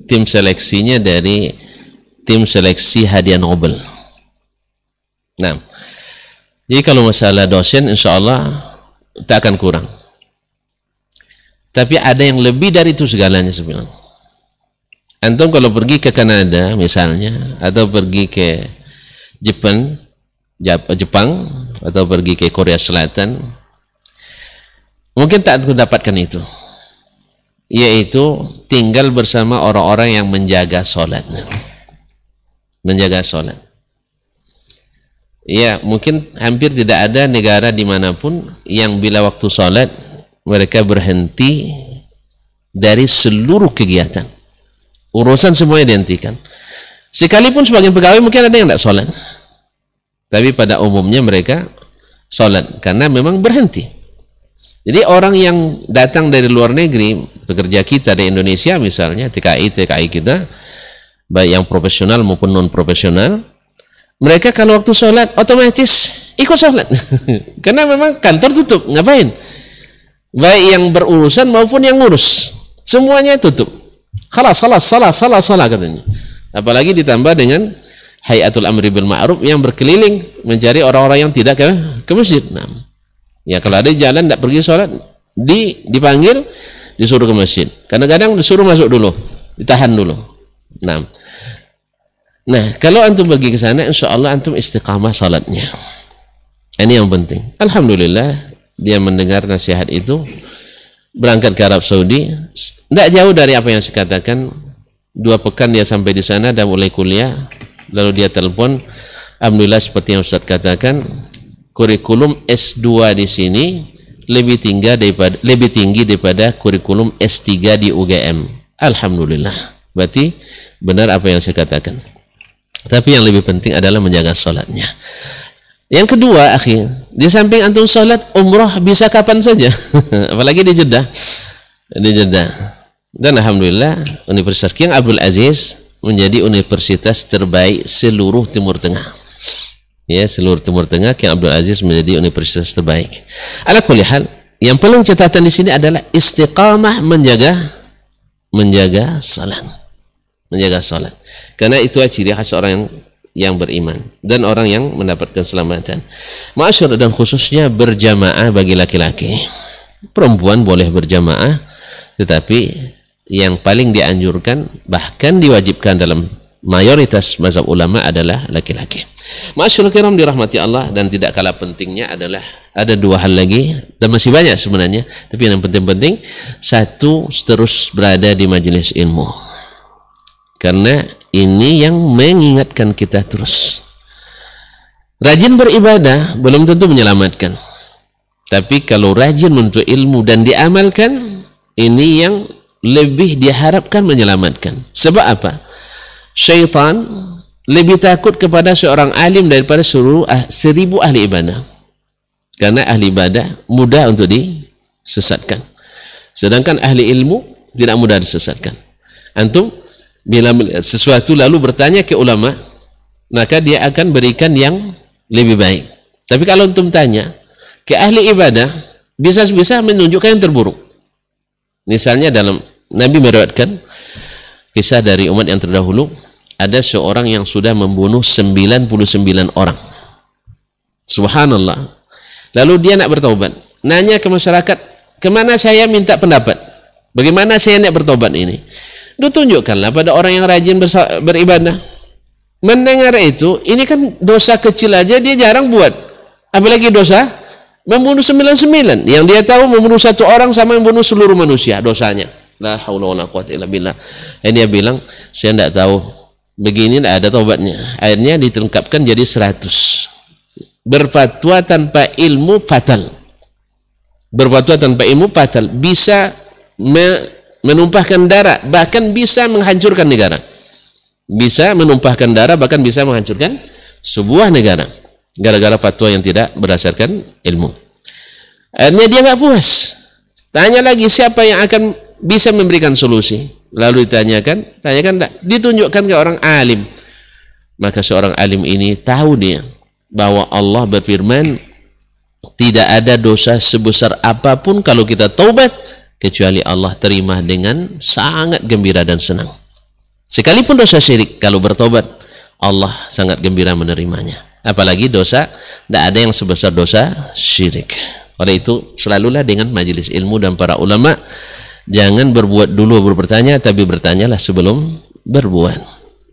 Tim seleksinya dari tim seleksi hadiah Nobel. Nah, jadi kalau masalah dosen insya Allah tak akan kurang. Tapi ada yang lebih dari itu segalanya sebenarnya. Antum kalau pergi ke Kanada misalnya, atau pergi ke Jepang atau pergi ke Korea Selatan, mungkin tak mendapatkan itu, yaitu tinggal bersama orang-orang yang menjaga sholat. Menjaga sholat. Ya, mungkin hampir tidak ada negara dimanapun yang bila waktu sholat mereka berhenti dari seluruh kegiatan. Urusan semuanya dihentikan. Sekalipun sebagian pegawai mungkin ada yang tidak sholat, tapi pada umumnya mereka sholat karena memang berhenti. Jadi orang yang datang dari luar negeri, pekerja kita di Indonesia misalnya, TKI kita, baik yang profesional maupun non profesional, mereka kalau waktu sholat otomatis ikut sholat. Karena memang kantor tutup, ngapain? Baik yang berurusan maupun yang ngurus, semuanya tutup. Salah katanya. Apalagi ditambah dengan Hayatul Amri bil Ma'ruf yang berkeliling mencari orang-orang yang tidak ke masjid. Nah, ya kalau ada jalan tidak pergi sholat, dipanggil, disuruh ke masjid. Kadang-kadang disuruh masuk dulu, ditahan dulu. Nah, kalau antum pergi ke sana, insya Allah antum istiqamah salatnya. Ini yang penting. Alhamdulillah dia mendengar nasihat itu, berangkat ke Arab Saudi. Tidak jauh dari apa yang saya katakan. 2 pekan dia sampai di sana dan mulai kuliah. Lalu dia telepon, alhamdulillah seperti yang Ustaz katakan, kurikulum S2 di sini lebih tinggi daripada kurikulum S3 di UGM. Alhamdulillah. Berarti benar apa yang saya katakan. Tapi yang lebih penting adalah menjaga sholatnya. Yang kedua, akhi, di samping antum sholat, umrah bisa kapan saja. Apalagi di Jeddah. Dan alhamdulillah Universitas King Abdul Aziz menjadi universitas terbaik seluruh Timur Tengah. Ya, seluruh Timur Tengah, King Abdul Aziz menjadi universitas terbaik. Ala kulli hal, yang paling catatan di sini adalah istiqamah menjaga salat. Menjaga salat. Karena itu ciri khas orang yang beriman dan orang yang mendapatkan keselamatan. Ma'asyar, dan khususnya berjamaah bagi laki-laki. Perempuan boleh berjamaah, tetapi yang paling dianjurkan, bahkan diwajibkan dalam mayoritas mazhab ulama adalah laki-laki. Ma'asyarul kiram dirahmati Allah, dan tidak kalah pentingnya adalah ada 2 hal lagi, dan masih banyak sebenarnya, tapi yang penting-penting, satu, terus berada di majelis ilmu. Karena ini yang mengingatkan kita terus. Rajin beribadah belum tentu menyelamatkan, tapi kalau rajin menuntut ilmu dan diamalkan, ini yang lebih diharapkan menyelamatkan. Sebab apa? Syaitan lebih takut kepada seorang alim daripada 1000 ahli ibadah. Karena ahli ibadah mudah untuk disesatkan, sedangkan ahli ilmu tidak mudah disesatkan. Antum bila melihat sesuatu lalu bertanya ke ulama, maka dia akan berikan yang lebih baik. Tapi kalau antum tanya ke ahli ibadah, bisa-bisa menunjukkan yang terburuk. Misalnya dalam Nabi meriwayatkan kisah dari umat yang terdahulu, ada seorang yang sudah membunuh 99 orang. Subhanallah. Lalu dia nak bertaubat, nanya ke masyarakat, kemana saya minta pendapat, bagaimana saya nak bertaubat ini? Tunjukkanlah pada orang yang rajin beribadah. Mendengar itu, ini kan dosa kecil aja dia jarang buat, apalagi dosa membunuh 99. Yang dia tahu membunuh 1 orang sama membunuh seluruh manusia dosanya. La haula wala quwwata illa billah. Dia bilang, saya tidak tahu, begini tidak ada taubatnya. Akhirnya dilengkapkan jadi 100. Berfatwa tanpa ilmu fatal. Berfatwa tanpa ilmu fatal, bisa menumpahkan darah, bahkan bisa menghancurkan negara. Bisa menumpahkan darah, bahkan bisa menghancurkan sebuah negara, gara-gara fatwa yang tidak berdasarkan ilmu. Akhirnya dia nggak puas, tanya lagi siapa yang akan bisa memberikan solusi. Lalu tanyakan tak? Ditunjukkan ke orang alim. Maka seorang alim ini tahu dia bahwa Allah berfirman, tidak ada dosa sebesar apapun kalau kita taubat kecuali Allah terima dengan sangat gembira dan senang. Sekalipun dosa syirik, kalau bertobat Allah sangat gembira menerimanya. Apalagi dosa, tidak ada yang sebesar dosa syirik. Oleh itu selalulah dengan majelis ilmu dan para ulama, jangan berbuat dulu baru bertanya, tapi bertanyalah sebelum berbuat.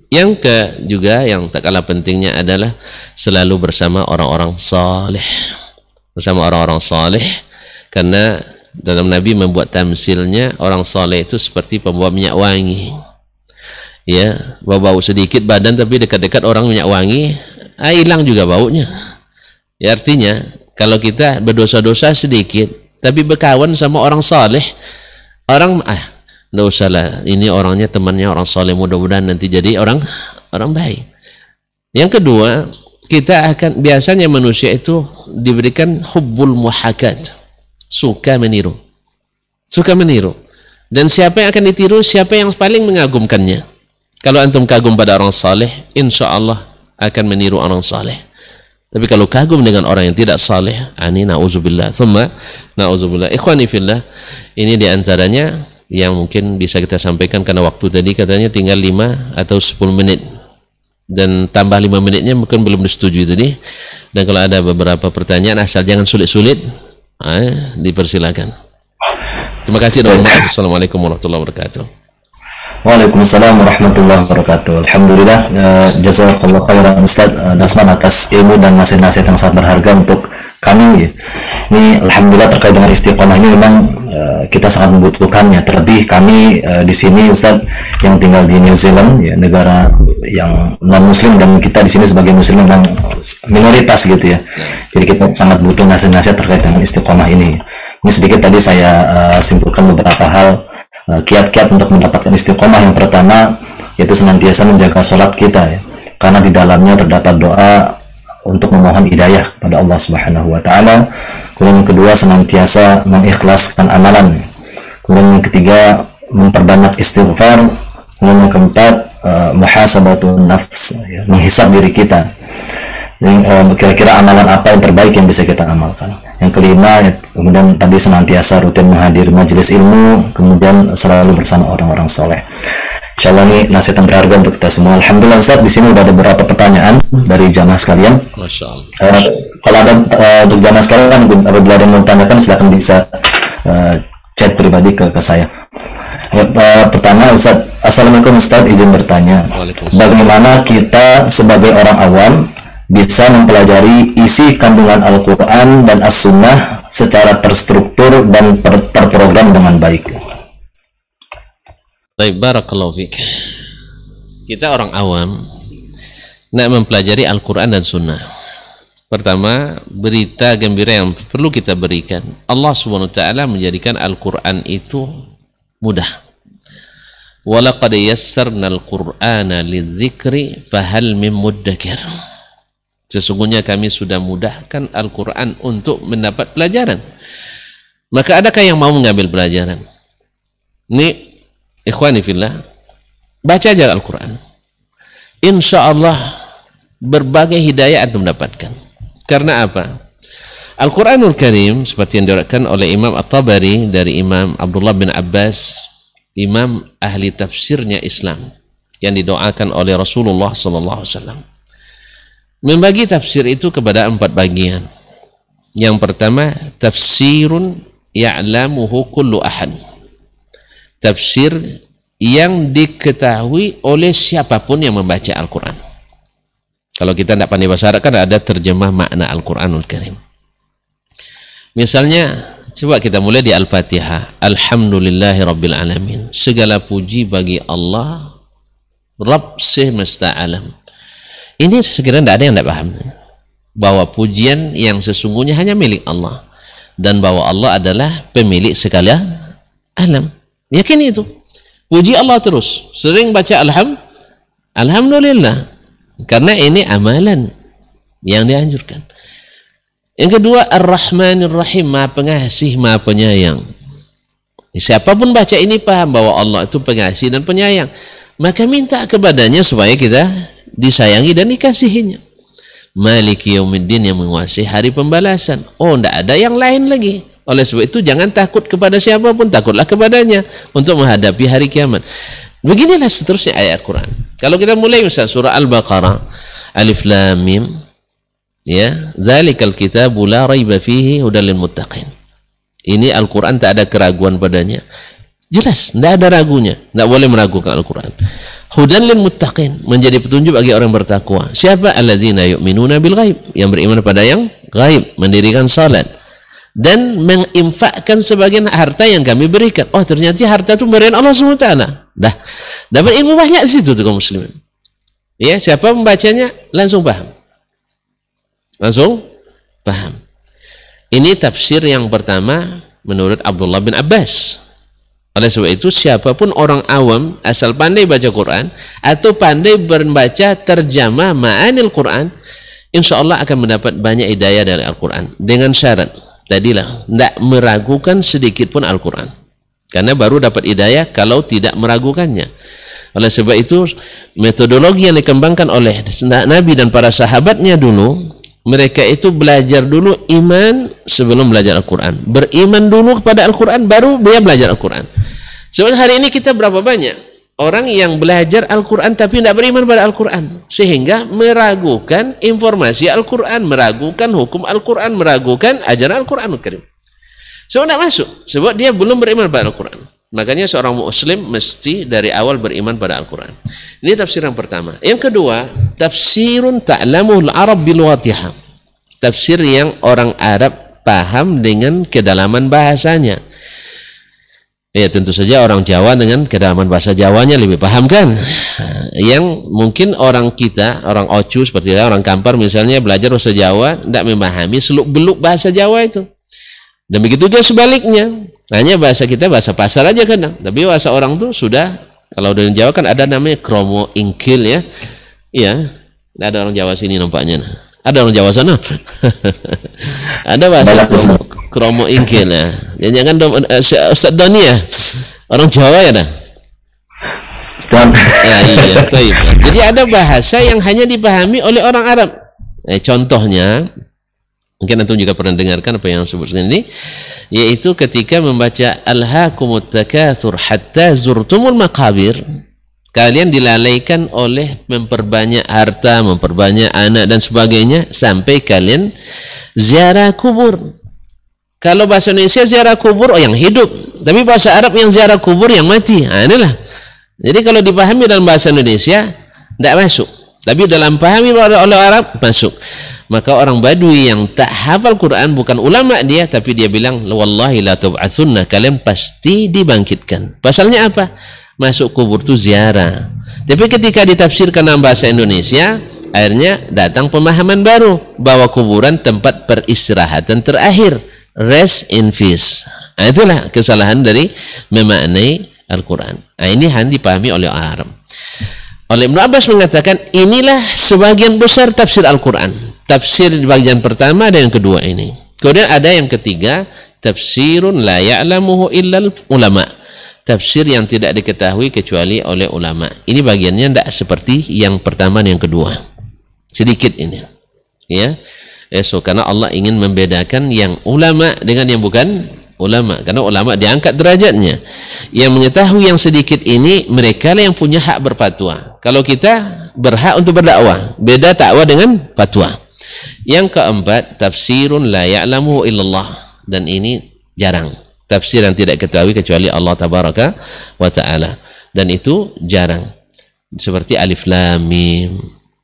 Yang juga yang tak kalah pentingnya adalah selalu bersama orang-orang saleh. Bersama orang-orang saleh, karena dalam Nabi membuat tamsilnya orang saleh itu seperti pembawa minyak wangi. Ya, bau sedikit badan tapi dekat-dekat orang minyak wangi, hilang juga baunya. Ya, artinya kalau kita berdosa-dosa sedikit tapi berkawan sama orang saleh, orang nggak usah lah, ini orangnya temannya orang saleh, mudah-mudahan nanti jadi orang baik. Yang kedua, kita akan biasanya manusia itu diberikan hubbul muhakat, suka meniru. Dan siapa yang akan ditiru? Siapa yang paling mengagumkannya. Kalau antum kagum pada orang saleh, insya Allah akan meniru orang saleh. Tapi kalau kagum dengan orang yang tidak saleh, ini na'udzubillah, thumma na'udzubillah. Ikhwani fillah, ini diantaranya yang mungkin bisa kita sampaikan, karena waktu tadi katanya tinggal 5 atau 10 menit. Dan tambah 5 menitnya mungkin belum disetujui tadi. Dan kalau ada beberapa pertanyaan, asal jangan sulit-sulit, dipersilakan. Terima kasih. Assalamualaikum warahmatullahi wabarakatuh. Waalaikumsalam warahmatullahi wabarakatuh. Alhamdulillah, jazakallah khairan Ustaz Dasman atas ilmu dan nasihat-nasihat yang sangat berharga untuk kami. Ini alhamdulillah terkait dengan istiqomah ini memang kita sangat membutuhkannya. Terlebih kami di sini Ustaz yang tinggal di New Zealand, ya, negara yang non muslim, dan kita di sini sebagai muslim memang minoritas gitu ya. Jadi kita sangat butuh nasihat-nasihat terkait dengan istiqomah ini. Ini sedikit tadi saya simpulkan beberapa hal kiat-kiat untuk mendapatkan istiqomah. Yang pertama yaitu senantiasa menjaga sholat kita, ya, karena di dalamnya terdapat doa untuk memohon hidayah pada Allah Subhanahu wa taala. Kemudian yang kedua, senantiasa mengikhlaskan amalan. Kemudian yang ketiga, memperbanyak istighfar. Kemudian yang keempat, muhasabatun nafs, ya, menghisab diri kita. Kira-kira amalan apa yang terbaik yang bisa kita amalkan. Yang kelima, ya, kemudian tadi senantiasa rutin menghadiri majelis ilmu, kemudian selalu bersama orang-orang soleh. Insyaallah ini nasihat yang berharga untuk kita semua. Alhamdulillah Ustaz, di sini udah ada beberapa pertanyaan dari jamaah sekalian. Masya Allah. Kalau ada untuk jamaah sekalian, apabila ada yang mau tanyakan, silakan bisa chat pribadi ke saya. Pertama Ustaz, Assalamualaikum Ustaz, izin bertanya, bagaimana kita sebagai orang awam bisa mempelajari isi kandungan Al-Quran dan As-Sunnah secara terstruktur dan terprogram dengan baik? Baik, barakallahu fiik. Kita orang awam nak mempelajari Al-Quran dan Sunnah. Pertama, berita gembira yang perlu kita berikan, Allah Subhanahu wa taala menjadikan Al-Quran itu mudah. Walaqad yassarna al-Qur'ana lidzikri fahal min muddakir. Sesungguhnya kami sudah mudahkan Al-Quran untuk mendapat pelajaran. Maka adakah yang mau mengambil pelajaran? Ini ikhwani fillah, baca aja Al-Quran. Insya Allah berbagai hidayah antum dapatkan. Karena apa? Al-Quranul Karim seperti yang diriwayatkan oleh Imam At-Tabari dari Imam Abdullah bin Abbas, imam ahli tafsirnya Islam, yang didoakan oleh Rasulullah SAW, membagi tafsir itu kepada 4 bagian. Yang pertama, tafsirun ya'lamuhu kullu ahad. Tafsir yang diketahui oleh siapapun yang membaca Al-Quran. Kalau kita tidak pandai bahasa Arab, kan ada terjemah makna Al-Quranul Karim. Misalnya, coba kita mulai di Al-Fatihah. Alhamdulillahi Rabbil Alamin. Segala puji bagi Allah, Rabb semesta alam. Ini sekiranya tidak ada yang tidak paham, bahwa pujian yang sesungguhnya hanya milik Allah, dan bahwa Allah adalah pemilik segala alam. Yakin itu. Puji Allah terus. Sering baca Alhamdulillah. Karena ini amalan yang dianjurkan. Yang kedua, Ar-Rahmanir Rahim, Maha Pengasih, Maha Penyayang. Siapapun baca ini paham bahwa Allah itu pengasih dan penyayang, maka minta kepadanya supaya kita disayangi dan dikasihinya. Maliki yaumiddin, yang menguasai hari pembalasan. Oh, tidak ada yang lain lagi. Oleh sebab itu jangan takut kepada siapapun, takutlah kepadanya untuk menghadapi hari kiamat. Beginilah seterusnya ayat Quran. Kalau kita mulai misal surah Al-Baqarah, Alif Lam Mim, ya, zalikal kitabu la raiba fihi hudal lil muttaqin. Ini Al-Quran tak ada keraguan padanya. Jelas, tidak ada ragunya. Tidak boleh meragukan Al-Quran. Hudan lil muttaqin, menjadi petunjuk bagi orang bertakwa. Siapa? Allazina yu'minuna bil ghaib, yang beriman pada yang ghaib, mendirikan salat dan menginfakkan sebagian harta yang kami berikan. Oh, ternyata harta itu pemberian Allah SWT. Dah dapat ilmu banyak di situ tuh kaum muslimin. Ya, siapa membacanya langsung paham. Langsung paham. Ini tafsir yang pertama menurut Abdullah bin Abbas. Oleh sebab itu siapapun orang awam asal pandai baca Quran atau pandai membaca terjemah ma'anil Quran, insya Allah akan mendapat banyak hidayah dari Al-Quran. Dengan syarat tadilah tidak meragukan sedikit pun Al-Quran, karena baru dapat hidayah kalau tidak meragukannya. Oleh sebab itu metodologi yang dikembangkan oleh Nabi dan para sahabatnya dulu, mereka itu belajar dulu iman sebelum belajar Al-Quran, beriman dulu kepada Al-Quran baru dia belajar Al-Quran. Sebab hari ini kita berapa banyak orang yang belajar Al-Quran tapi tidak beriman pada Al-Quran, sehingga meragukan informasi Al-Quran, meragukan hukum Al-Quran, meragukan ajaran Al-Quranul Karim. Sebab tidak masuk, sebab dia belum beriman pada Al-Quran. Makanya seorang muslim mesti dari awal beriman pada Al-Quran. Ini tafsir yang pertama. Yang kedua, tafsirun ta'lamuhul Arab bil Watihah. Tafsir yang orang Arab paham dengan kedalaman bahasanya. Ya, tentu saja orang Jawa dengan kedalaman bahasa Jawanya lebih paham kan. Yang mungkin orang kita, orang Ocu seperti orang Kampar misalnya belajar bahasa Jawa tidak memahami seluk-beluk bahasa Jawa itu. Dan begitu juga sebaliknya. Hanya bahasa kita bahasa pasar aja kadang, tapi bahasa orang tuh sudah, kalau dari Jawa kan ada namanya kromo ingkil ya. Iya, ada orang Jawa sini nampaknya. Ada orang Jawa sana. Ada bahasa kromo ingkil ya. Jangan Ustaz Doni ya. Orang Jawa ya dah. Ya, iya, baik. Jadi ada bahasa yang hanya dipahami oleh orang Arab. Contohnya mungkin antum juga pernah dengarkan apa yang disebutkan ini, yaitu ketika membaca alhaakumut takatsur hatta zurtumul maqabir, kalian dilalaikan oleh memperbanyak harta, memperbanyak anak dan sebagainya sampai kalian ziarah kubur. Kalau bahasa Indonesia ziarah kubur yang hidup, tapi bahasa Arab yang ziarah kubur yang mati. Inilah. Jadi kalau dipahami dalam bahasa Indonesia tidak masuk, tapi dalam pahami oleh Arab masuk. Maka orang Badui yang tak hafal Quran, bukan ulama dia, tapi dia bilang wallahi la tub'atsunna, kalian pasti dibangkitkan. Pasalnya apa? Masuk kubur itu ziarah. Tapi ketika ditafsirkan dalam bahasa Indonesia, akhirnya datang pemahaman baru bahwa kuburan tempat peristirahatan terakhir, rest in peace. Nah, itulah kesalahan dari memaknai Al-Quran. Nah, ini hanya dipahami oleh orang Arab. Oleh Ibnu Abbas mengatakan inilah sebagian besar tafsir Al-Quran. Tafsir di bagian pertama dan yang kedua ini. Kemudian ada yang ketiga, tafsirun la ya'lamuhu illal ulama. Tafsir yang tidak diketahui kecuali oleh ulama. Ini bagiannya tidak seperti yang pertama dan yang kedua. Sedikit ini. Ya. Karena Allah ingin membedakan yang ulama dengan yang bukan ulama. Karena ulama diangkat derajatnya. Yang mengetahui yang sedikit ini, mereka lah yang punya hak berfatwa. Kalau kita berhak untuk berdakwah. Beda dakwah dengan fatwa. Yang keempat, tafsirun la ya'lamuhu illallah, dan ini jarang. Tafsir yang tidak ketahui kecuali Allah tabaraka wa ta'ala, dan itu jarang. Seperti alif lam mim,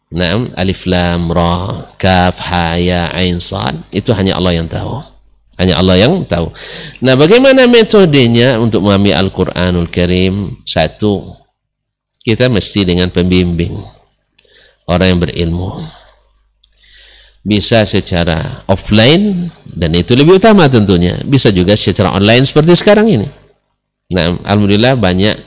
naam, alif lam ra, kaf ha ya ain sad, itu hanya Allah yang tahu. Hanya Allah yang tahu. Nah, bagaimana metodenya untuk memahami Al-Qur'anul Karim? Satu, kita mesti dengan pembimbing, orang yang berilmu. Bisa secara offline, dan itu lebih utama tentunya. Bisa juga secara online seperti sekarang ini. Nah, alhamdulillah banyak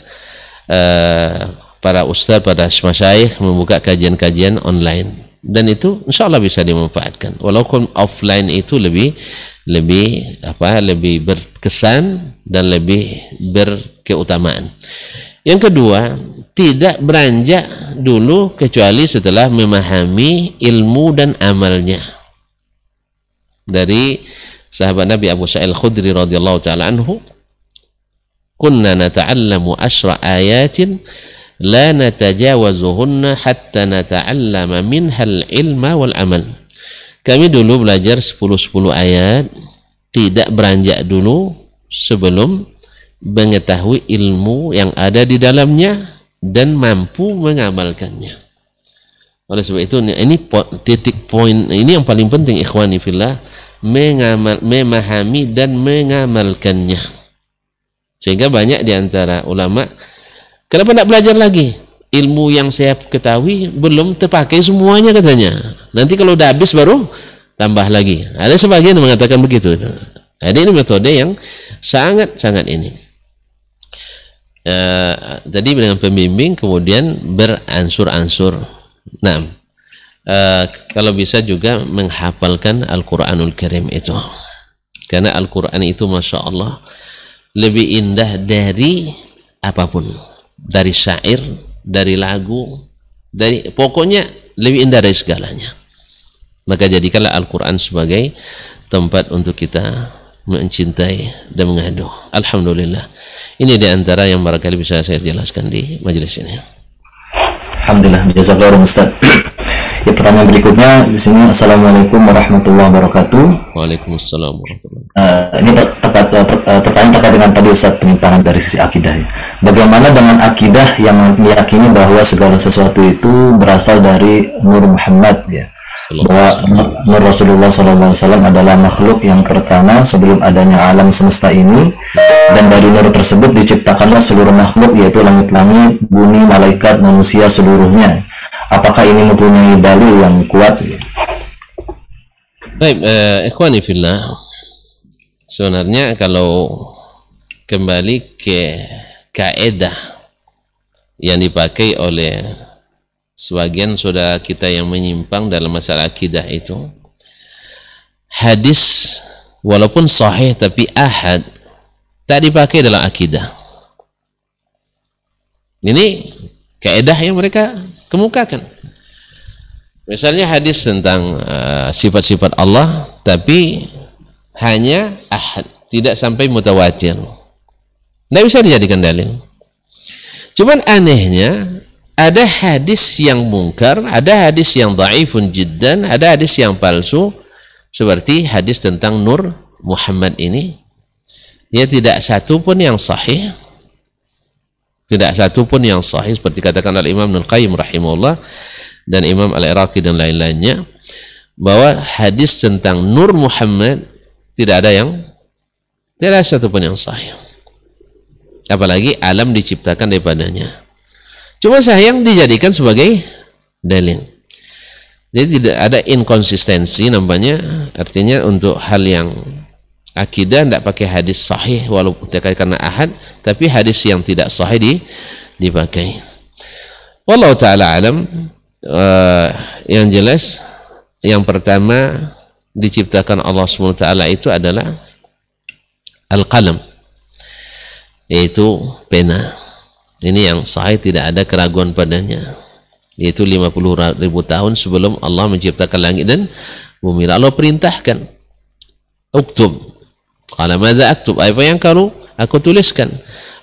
para ustaz, para masyaikh membuka kajian-kajian online, dan itu insya Allah bisa dimanfaatkan. Walaupun offline itu lebih lebih berkesan dan lebih berkeutamaan. Yang kedua, tidak beranjak dulu kecuali setelah memahami ilmu dan amalnya. Dari sahabat Nabi Abu Sa'id Al-Khudri radhiyallahu taala anhu, kunna nata'allamu 10 ayatin la natajawazuhunna hatta nata'allama minhal ilma wal amal. Kami dulu belajar 10 ayat, tidak beranjak dulu sebelum mengetahui ilmu yang ada di dalamnya dan mampu mengamalkannya. Oleh sebab itu ini titik poin ini yang paling penting ikhwani fillah, memahami dan mengamalkannya. Sehingga banyak di antara ulama, kenapa tidak belajar lagi? Ilmu yang saya ketahui belum terpakai semuanya katanya. Nanti kalau udah habis baru tambah lagi. Ada sebagian yang mengatakan begitu. Jadi ini metode yang sangat-sangat ini. Tadi dengan pembimbing kemudian beransur-ansur. Nah, kalau bisa juga menghafalkan Al-Quranul Karim itu. Karena Al-Quran itu Masya Allah lebih indah dari apapun. Dari syair, dari lagu, dari pokoknya lebih indah dari segalanya. Maka jadikanlah Al-Quran sebagai tempat untuk kita mencintai dan mengadu. Alhamdulillah. Ini di antara yang barangkali bisa saya jelaskan di majelis ini. Alhamdulillah, jazakallahu Ustaz. Ya, pertanyaan berikutnya di sini. Assalamualaikum warahmatullahi wabarakatuh. Waalaikumsalam warahmatullahi wabarakatuh. Ini pertanyaan terkait dengan tadi Ustaz, penyimpangan dari sisi akidah. Bagaimana dengan akidah yang meyakini bahwa segala sesuatu itu berasal dari Nur Muhammad, ya? Bahwa Nur Rasulullah SAW adalah makhluk yang pertama sebelum adanya alam semesta ini, dan dari nur tersebut diciptakanlah seluruh makhluk, yaitu langit-langit, bumi, malaikat, manusia seluruhnya. Apakah ini mempunyai dalil yang kuat? Baik, ikhwani fillah, sebenarnya kalau kembali ke kaidah yang dipakai oleh sebagian saudara kita yang menyimpang dalam masalah akidah itu, hadis walaupun sahih tapi ahad tak dipakai dalam akidah. Ini kaidah yang mereka kemukakan. Misalnya hadis tentang sifat-sifat Allah tapi hanya ahad, tidak sampai mutawatir, tidak bisa dijadikan dalil. Cuman anehnya ada hadis yang mungkar, ada hadis yang dhaifun jiddan, ada hadis yang palsu, seperti hadis tentang Nur Muhammad ini. Ya, tidak satu pun yang sahih. Tidak satu pun yang sahih, seperti katakan Al-Imam Ibnul Qayyim rahimahullah dan Imam Al-Iraqi dan lain-lainnya, bahwa hadis tentang Nur Muhammad tidak ada satu pun yang sahih. Apalagi alam diciptakan daripadanya. Cuma sayang dijadikan sebagai dalil. Jadi tidak ada inkonsistensi namanya. Artinya untuk hal yang akidah tidak pakai hadis sahih walaupun terkait karena ahad, tapi hadis yang tidak sahih dipakai. Wallahu ta'ala alam. Yang jelas yang pertama diciptakan Allah SWT itu adalah al-qalam, yaitu pena. Ini yang sahih, tidak ada keraguan padanya, yaitu 50.000 tahun sebelum Allah menciptakan langit dan bumi. Allah perintahkan, uktub. Qala madza aktub? Apa yang aku tuliskan?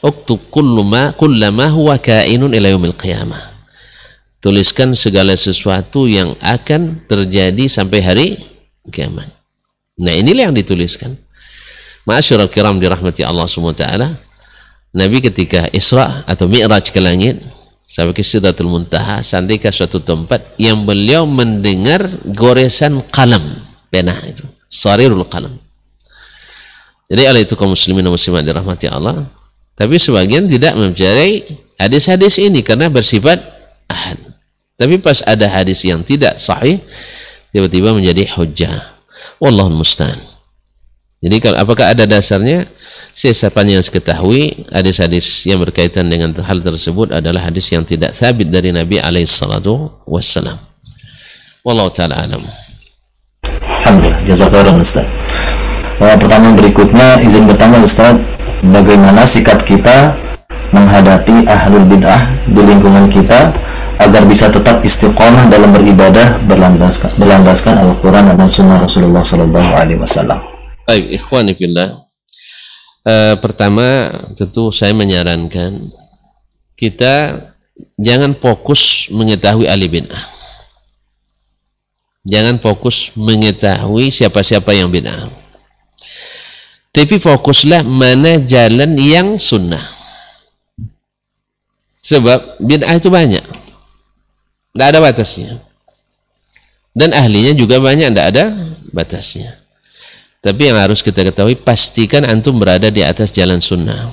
Uktub kullama huwa kainun ila yaumil qiyamah. Tuliskan segala sesuatu yang akan terjadi sampai hari kiamat. Nah, inilah yang dituliskan. Ma'asyiral kiram dirahmati Allah SWT, Nabi ketika Isra atau Mi'raj ke langit sampai ke Sidratul Muntaha, sampai ke suatu tempat yang beliau mendengar goresan kalam, pena itu, sarirul kalam. Jadi oleh itu kaum muslimin dan muslimat dirahmati Allah, tapi sebagian tidak mempercayai hadis-hadis ini karena bersifat ahad. Tapi pas ada hadis yang tidak sahih, tiba-tiba menjadi hujjah. Wallahul musta'an. Jadi apakah ada dasarnya? Siapa yang ketahui hadis-hadis yang berkaitan dengan hal tersebut adalah hadis yang tidak sabit dari Nabi alaihissalatu wassalam. Wallahu ta'ala alam. Alhamdulillah, jazakallahu Ustaz. Pertanyaan berikutnya, izin bertanya Ustaz, bagaimana sikap kita menghadapi ahlul bid'ah di lingkungan kita agar bisa tetap istiqomah dalam beribadah berlandaskan Al-Quran dan Sunnah Rasulullah Sallallahu Alaihi Wasallam. Baik, ikhwani fillah. Pertama, tentu saya menyarankan kita jangan fokus mengetahui ahli bid'ah. Jangan fokus mengetahui siapa-siapa yang bid'ah. Tapi fokuslah mana jalan yang sunnah. Sebab bid'ah itu banyak. Tidak ada batasnya. Dan ahlinya juga banyak, tidak ada batasnya. Tapi yang harus kita ketahui, pastikan antum berada di atas jalan sunnah.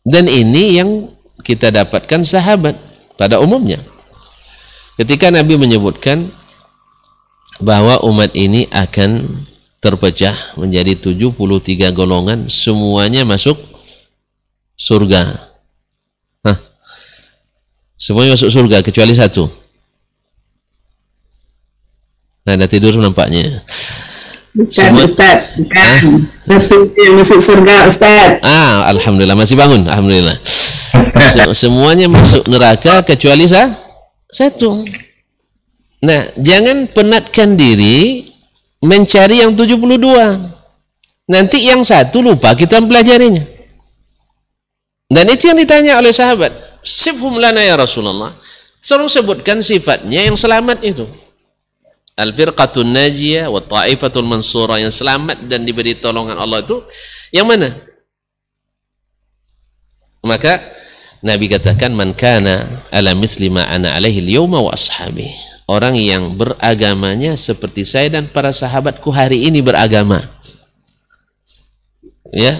Dan ini yang kita dapatkan sahabat pada umumnya. Ketika Nabi menyebutkan bahwa umat ini akan terpecah menjadi 73 golongan, semuanya masuk surga. Semuanya masuk surga kecuali satu. Nah, ada tidur nampaknya. Bukan Ustaz, bukan. Satu yang masuk surga Ustaz. Alhamdulillah masih bangun, alhamdulillah. Semuanya masuk neraka kecuali satu. Nah, jangan penatkan diri mencari yang 72. Nanti yang satu lupa kita mempelajarinya. Dan itu yang ditanya oleh sahabat. Sifhum lana ya Rasulullah. Tolong sebutkan sifatnya yang selamat itu. Al-firqatun najiyah wa ta'ifatul mansurah, yang selamat dan diberi tolongan Allah itu yang mana? Maka Nabi katakan, man kana ala mithli ma ana alaihi al-yawma wa ashabi. Orang yang beragamanya seperti saya dan para sahabatku hari ini beragama. Ya.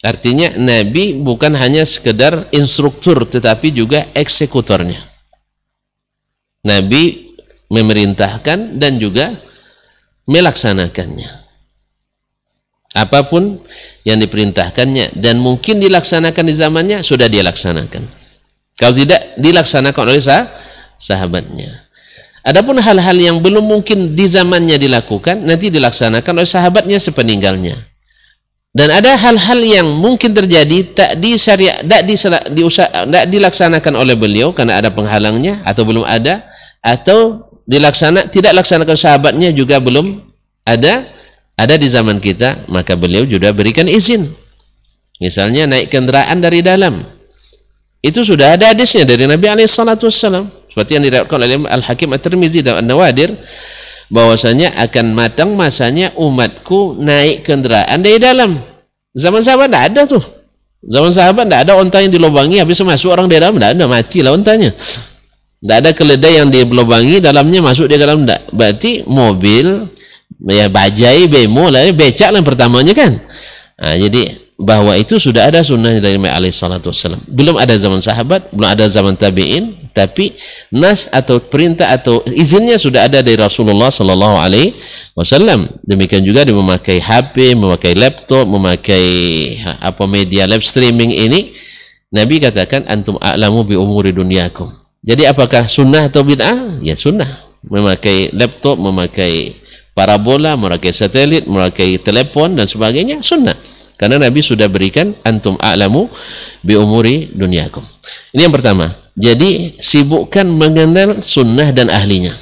Artinya Nabi bukan hanya sekedar instruktur tetapi juga eksekutornya. Nabi memerintahkan dan juga melaksanakannya. Apapun yang diperintahkannya dan mungkin dilaksanakan di zamannya, sudah dia laksanakan. Kalau tidak, dilaksanakan oleh sahabatnya. Adapun hal-hal yang belum mungkin di zamannya dilakukan, nanti dilaksanakan oleh sahabatnya sepeninggalnya. Dan ada hal-hal yang mungkin terjadi tak dilaksanakan oleh beliau karena ada penghalangnya atau belum ada, atau tidak laksanakan sahabatnya juga belum ada di zaman kita, maka beliau juga berikan izin. Misalnya naik kendaraan dari dalam, itu sudah ada hadisnya dari Nabi SAW, seperti yang diriwayatkan oleh Al-Hakim At-Tirmizi dan An-Nawadir, bahwasanya akan matang masanya umatku naik kendaraan dari dalam. Zaman sahabat tidak ada tuh. Zaman sahabat tidak ada onta yang dilobangi habis masuk orang di dalam, tidak ada, matilah ontanya. Tidak ada keledai yang dilobangi dalamnya masuk di dalam, tidak. Berarti mobil, ya bajai, bemo lah, becak lah pertamanya kan. Nah, jadi bahwa itu sudah ada sunnahnya dari Nabi SAW. Belum ada zaman sahabat, belum ada zaman tabi'in, tapi nas atau perintah atau izinnya sudah ada dari Rasulullah SAW. Demikian juga dia memakai HP, memakai laptop, memakai media live streaming ini. Nabi katakan, antum a'lamu bi umuri dunyakum. Jadi apakah sunnah atau bid'ah? Ya sunnah. Memakai laptop, memakai parabola, memakai satelit, memakai telepon dan sebagainya, sunnah. Karena Nabi sudah berikan, antum a'lamu bi umuri dunyakum. Ini yang pertama. Jadi sibukkan mengenal sunnah dan ahlinya.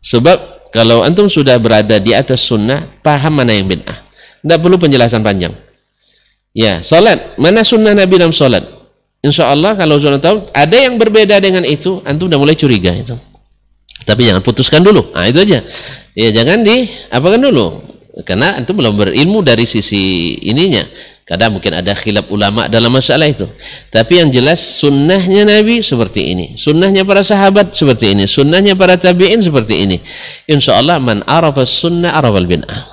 Sebab kalau antum sudah berada di atas sunnah, paham mana yang bid'ah. Tidak perlu penjelasan panjang. Ya, salat, mana sunnah Nabi dalam salat? Insya Allah kalau sudah tahu ada yang berbeda dengan itu, antum sudah mulai curiga itu. Tapi jangan putuskan dulu. Itu aja. Ya, jangan diapakan dulu. Karena antum belum berilmu dari sisi ininya. Kadang mungkin ada khilaf ulama dalam masalah itu. Tapi yang jelas sunnahnya Nabi seperti ini, sunnahnya para sahabat seperti ini, sunnahnya para tabi'in seperti ini. Insya Allah man arafa sunnah arafa al-bid'ah.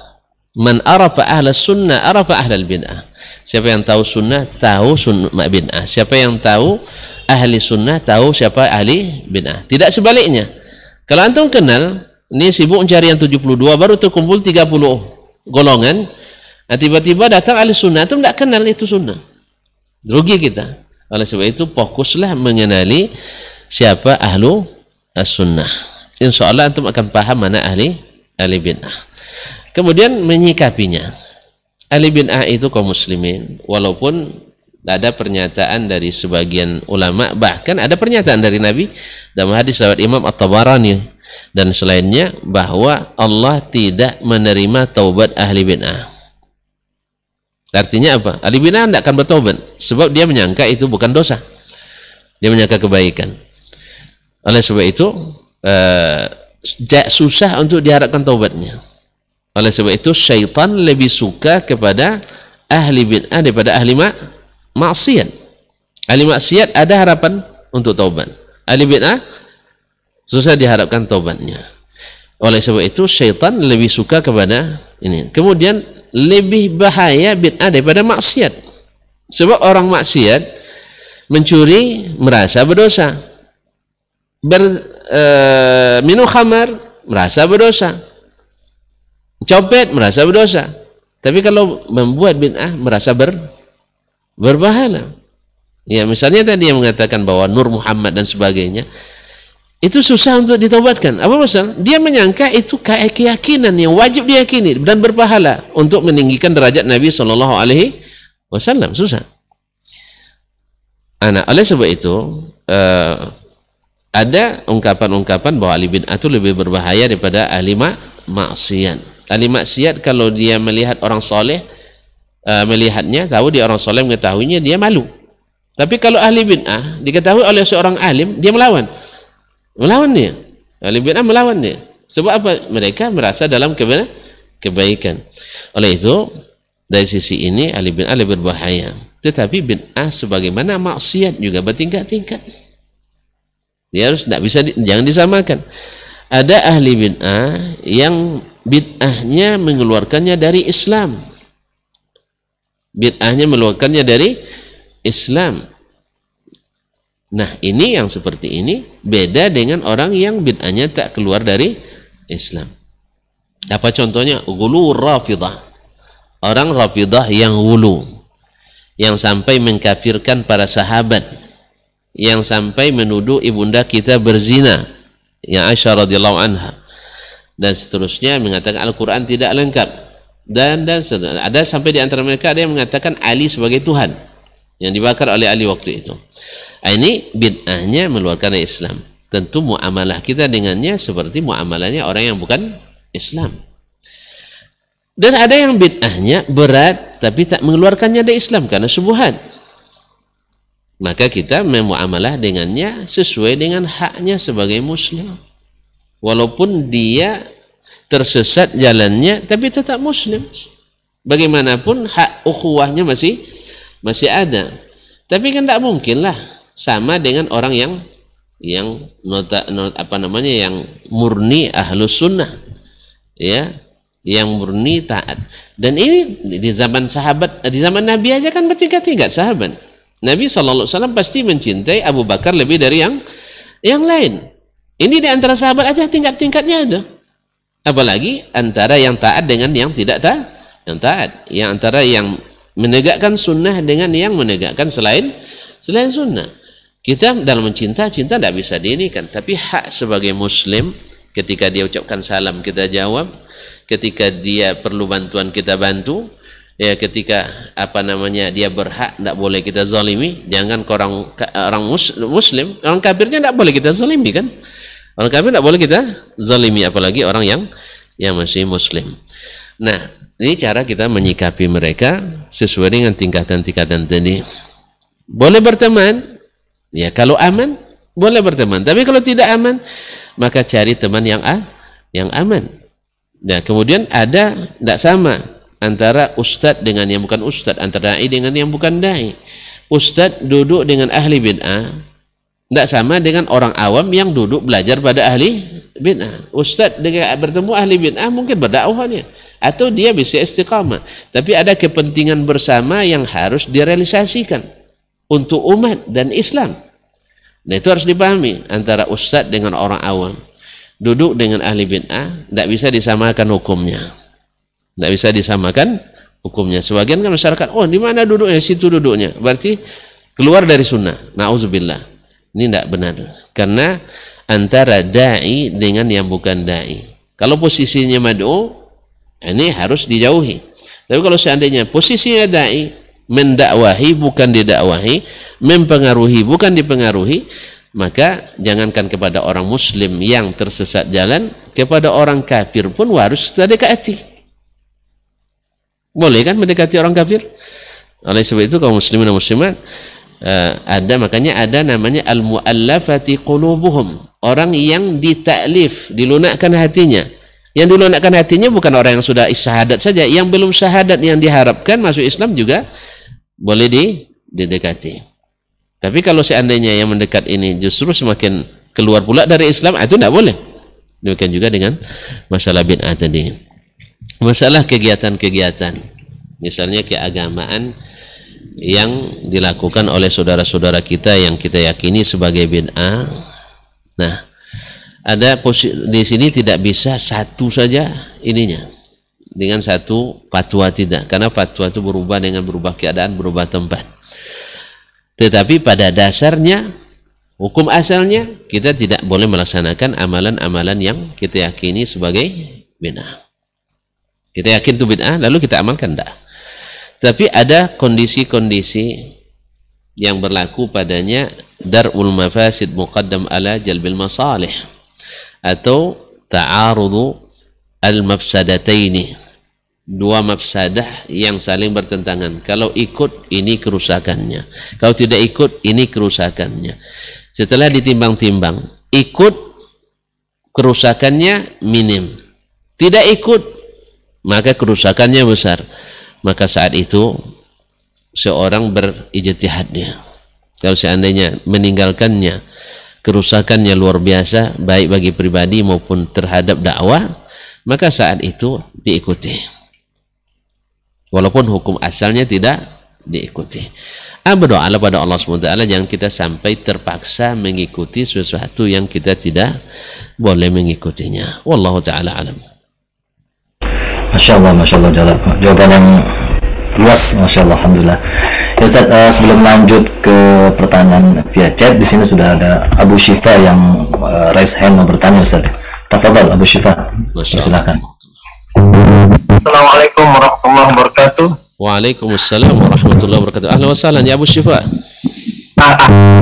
Man arafa ahla sunnah arafa ahla al-bid'ah. Siapa yang tahu sunnah tahu sunnah bid'ah. Siapa yang tahu ahli sunnah tahu siapa ahli bid'ah. Tidak sebaliknya. Kalau antum kenal, ini sibuk mencari yang 72, baru terkumpul 30 golongan. Nah, tiba-tiba datang ahli sunnah, itu tidak kenal itu sunnah. Rugi kita. Oleh sebab itu, fokuslah mengenali siapa ahlu as-sunnah. Insya Allah antum akan paham mana ahli bid'ah. Kemudian menyikapinya. Ahli bid'ah itu kaum muslimin, walaupun ada pernyataan dari sebagian ulama, bahkan ada pernyataan dari Nabi dalam hadis riwayat Imam At-Tabarani dan selainnya, bahwa Allah tidak menerima taubat ahli bid'ah. Artinya apa? Ahli bid'ah tidak akan bertaubat sebab dia menyangka itu bukan dosa, dia menyangka kebaikan. Oleh sebab itu susah untuk diharapkan taubatnya. Oleh sebab itu syaitan lebih suka kepada ahli bid'ah daripada ahli maksiat. Ahli maksiat ada harapan untuk taubat, ahli bid'ah susah diharapkan taubatnya. Oleh sebab itu syaitan lebih suka kepada ini. Kemudian lebih bahaya bid'ah daripada maksiat, sebab orang maksiat mencuri merasa berdosa, minum khamar merasa berdosa, copet merasa berdosa. Tapi kalau membuat bid'ah merasa berpahala. Ya, misalnya tadi yang mengatakan bahwa Nur Muhammad dan sebagainya, itu susah untuk ditaubatkan. Apa masalah? Dia menyangka itu keyakinan yang wajib diyakini dan berpahala untuk meninggikan derajat Nabi Shallallahu Alaihi Wasallam. Susah. Oleh sebab itu ada ungkapan-ungkapan bahwa ahli bid'ah itu lebih berbahaya daripada ahli maksiat. Ahli maksiat kalau dia melihat orang soleh, melihatnya, tahu dia orang soleh, mengetahuinya, dia malu. Tapi kalau ahli bid'ah diketahui oleh seorang alim, dia melawan dia. Ahli bid'ah melawan dia. Sebab apa? Mereka merasa dalam kebaikan. Oleh itu, dari sisi ini ahli bid'ah lebih berbahaya. Tetapi bid'ah sebagaimana maksiat juga bertingkat-tingkat. Dia harus tidak bisa jangan disamakan. Ada ahli bid'ah yang bid'ahnya mengeluarkannya dari Islam. Bid'ahnya mengeluarkannya dari Islam. Nah, ini yang seperti ini beda dengan orang yang bid'ahnya tak keluar dari Islam. Apa contohnya? Ghulu Rafidah. Orang Rafidah yang ghulu, yang sampai mengkafirkan para sahabat, yang sampai menuduh ibunda kita berzina, yang Aisyah radhiyallahu anha, dan seterusnya, mengatakan Al-Quran tidak lengkap, dan ada sampai di antara mereka ada yang mengatakan Ali sebagai Tuhan yang dibakar oleh Ali waktu itu. Ini bid'ahnya meluarkan dari Islam. Tentu muamalah kita dengannya seperti muamalahnya orang yang bukan Islam. Dan ada yang bid'ahnya berat tapi tak mengeluarkannya dari Islam karena syubhat. Maka kita memuamalah dengannya sesuai dengan haknya sebagai muslim. Walaupun dia tersesat jalannya tapi tetap muslim. Bagaimanapun hak ukhuwahnya masih ada. Tapi kan tidak mungkinlah sama dengan orang yang yang murni ahlus sunnah, ya, yang murni taat. Dan ini di zaman sahabat, di zaman Nabi aja kan bertingkat-tingkat sahabat. Nabi SAW pasti mencintai Abu Bakar lebih dari yang lain. Ini di antara sahabat aja tingkat-tingkatnya ada. Apalagi antara yang taat dengan yang tidak taat, yang antara yang menegakkan sunnah dengan yang menegakkan selain sunnah. Kita dalam cinta tidak bisa diinikan, tapi hak sebagai muslim, ketika dia ucapkan salam kita jawab, ketika dia perlu bantuan kita bantu, ya, ketika dia berhak tidak boleh kita zalimi. Jangan ke orang muslim, orang kafirnya tidak boleh kita zalimi kan? Orang kafir tidak boleh kita zalimi, apalagi orang yang masih muslim. Nah, ini cara kita menyikapi mereka sesuai dengan tingkatan-tingkatan tadi. Boleh berteman, ya, kalau aman boleh berteman, tapi kalau tidak aman maka cari teman yang aman. Nah, kemudian ada tidak sama antara ustadz dengan yang bukan ustadz, antara dai dengan yang bukan dai. Ustadz duduk dengan ahli bid'ah tidak sama dengan orang awam yang duduk belajar pada ahli bid'ah. Ustadz dengan bertemu ahli bid'ah mungkin berdakwahnya atau dia bisa istiqamah, tapi ada kepentingan bersama yang harus direalisasikan untuk umat dan Islam. Nah, itu harus dipahami antara ustadz dengan orang awam. Duduk dengan ahli bid'ah tidak bisa disamakan hukumnya. Tidak bisa disamakan hukumnya. Sebagian kan masyarakat, oh di mana duduknya, situ duduknya, berarti keluar dari sunnah. Na'udzubillah. Ini tidak benar. Karena antara da'i dengan yang bukan da'i. Kalau posisinya mad'u, Ini harus dijauhi. Tapi kalau seandainya posisinya dai, mendakwahi bukan didakwahi, mempengaruhi bukan dipengaruhi, maka jangankan kepada orang muslim yang tersesat jalan, kepada orang kafir pun harus kita dekati. Boleh kan mendekati orang kafir? Oleh sebab itu kaum muslimin dan muslimat, makanya ada namanya al-mu'allafati qulubuhum, orang yang ditaklif, dilunakkan hatinya. Yang dilunakkan hatinya bukan orang yang sudah syahadat saja, yang belum syahadat yang diharapkan masuk Islam juga boleh didekati. Tapi kalau seandainya yang mendekat ini justru semakin keluar pula dari Islam, itu tidak boleh. Demikian juga dengan masalah bid'ah tadi. Masalah kegiatan-kegiatan, misalnya keagamaan yang dilakukan oleh saudara-saudara kita yang kita yakini sebagai bid'ah. Nah, ada di sini tidak bisa satu saja ininya dengan satu fatwa, tidak, karena fatwa itu berubah dengan berubah keadaan, berubah tempat. Tetapi pada dasarnya hukum asalnya kita tidak boleh melaksanakan amalan-amalan yang kita yakini sebagai bid'ah. Kita yakin itu bid'ah lalu kita amalkan, tidak. Tapi ada kondisi-kondisi yang berlaku padanya dar'ul mafasid muqaddam ala jalbil masalih, atau ta'arudu al-mafsadataini, dua mafsadah yang saling bertentangan. Kalau ikut, ini kerusakannya, kalau tidak ikut, ini kerusakannya. Setelah ditimbang-timbang, ikut kerusakannya minim, tidak ikut maka kerusakannya besar. Maka saat itu seorang berijtihad dia. Kalau seandainya meninggalkannya kerusakannya luar biasa, baik bagi pribadi maupun terhadap dakwah, maka saat itu diikuti, walaupun hukum asalnya tidak diikuti. Berdoalah pada Allah SWT jangan kita sampai terpaksa mengikuti sesuatu yang kita tidak boleh mengikutinya. Wallahu ta'ala alam. Masya Allah, jawaban yang luas, Masya Allah, Alhamdulillah. Ya Ustaz, sebelum lanjut ke pertanyaan via chat, di sini sudah ada Abu Syifa yang raise hand mau bertanya, Ustaz. Tafadhal Abu Syifa, silakan. Assalamualaikum warahmatullahi wabarakatuh. Waalaikumsalam warahmatullahi wabarakatuh. Ahlan wa sahlan ya Abu Syifa.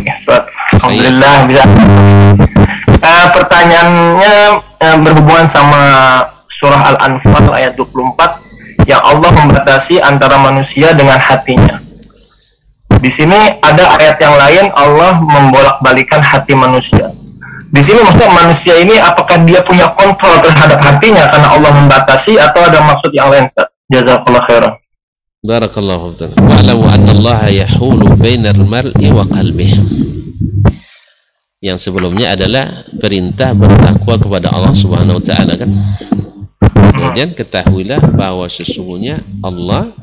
Ustaz, alhamdulillah bisa. Pertanyaannya berhubungan sama surah Al-Anfal ayat 24 yang Allah membatasi antara manusia dengan hatinya. Di sini ada ayat yang lain Allah membolak-balikan hati manusia. Di sini maksudnya manusia ini apakah dia punya kontrol terhadap hatinya karena Allah membatasi, atau ada maksud yang lain, Ustaz? Jazakallahu khairan. Barakallahu fiik. Wa'lamu anna Allah yahulu bainal mar'i wa qalbihi. Yang sebelumnya adalah perintah bertakwa kepada Allah Subhanahu wa taala, kan? Kemudian ketahuilah bahwa sesungguhnya Allah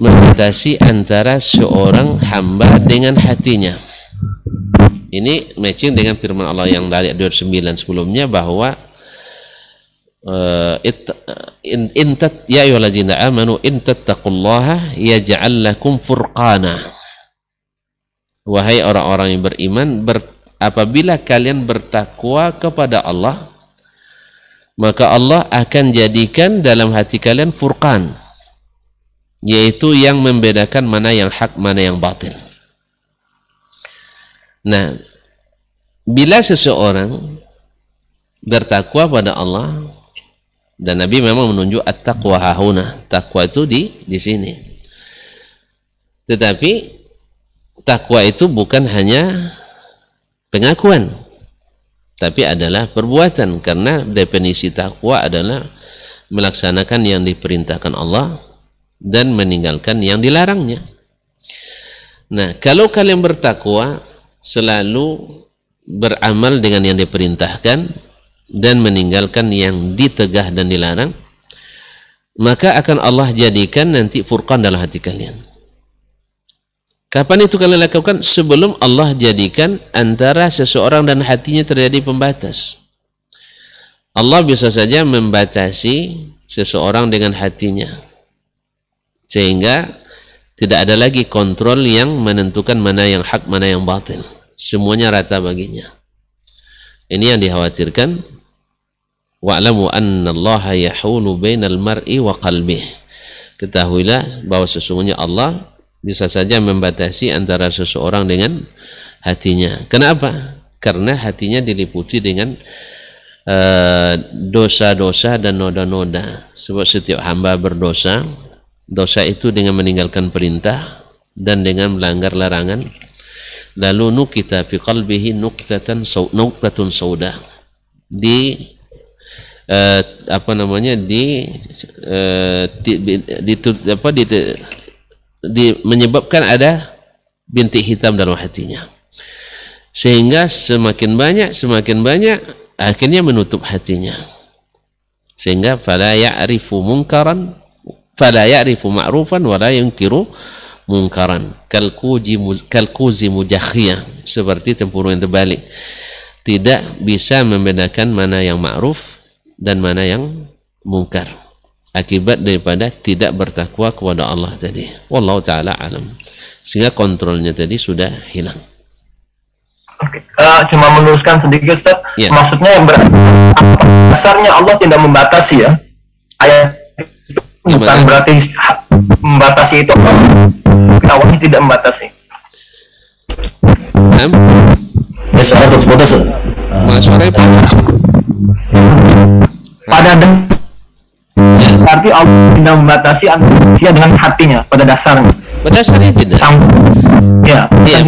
membatasi antara seorang hamba dengan hatinya. Ini matching dengan firman Allah yang dari ayat 29 sebelumnya, bahwa ya ayyuhallazina amanu in tattaqullaha yaj'al lakum furqana. Wahai orang-orang yang beriman, apabila kalian bertakwa kepada Allah, maka Allah akan jadikan dalam hati kalian furqan, yaitu yang membedakan mana yang hak, mana yang batil. Nah, bila seseorang bertakwa pada Allah, dan Nabi memang menunjuk at-taqwa hahuna, takwa itu di sini. Tetapi takwa itu bukan hanya pengakuan, tapi adalah perbuatan, karena definisi takwa adalah melaksanakan yang diperintahkan Allah dan meninggalkan yang dilarangnya. Nah, kalau kalian bertakwa, selalu beramal dengan yang diperintahkan dan meninggalkan yang ditegah dan dilarang, maka akan Allah jadikan nanti furqan dalam hati kalian. Kapan itu kalian lakukan? Sebelum Allah jadikan antara seseorang dan hatinya terjadi pembatas. Allah bisa saja membatasi seseorang dengan hatinya, sehingga tidak ada lagi kontrol yang menentukan mana yang hak, mana yang batil. Semuanya rata baginya. Ini yang dikhawatirkan Wa'lamu anna Allah yahulu bainal mar'i wa qalbih. Ketahuilah bahwa sesungguhnya Allah bisa saja membatasi antara seseorang dengan hatinya. Kenapa? Karena hatinya diliputi dengan dosa-dosa dan noda-noda. Sebab setiap hamba berdosa, dosa itu dengan meninggalkan perintah dan dengan melanggar larangan. Lalu nukita fi qalbihi nuqtatun sauda. Menyebabkan ada bintik hitam dalam hatinya, sehingga semakin banyak akhirnya menutup hatinya, sehingga fala ya'rifu ma'rufan wala yunkiru munkaran kalkuzi mujakhiyah, seperti tempurung yang terbalik, tidak bisa membedakan mana yang ma'ruf dan mana yang mungkar, akibat daripada tidak bertakwa kepada Allah tadi. Wallahu ta'ala alam. Sehingga kontrolnya tadi sudah hilang. Oke. Cuma meluruskan sedikit, Ustaz. Ya. Maksudnya dasarnya Allah tidak membatasi ya. Ayat itu bukan berarti membatasi itu awalnya tidak membatasi. Suara putus-putus. Berarti Allah tidak membatasi manusia dengan hatinya pada dasarnya. Pada dasarnya tidak.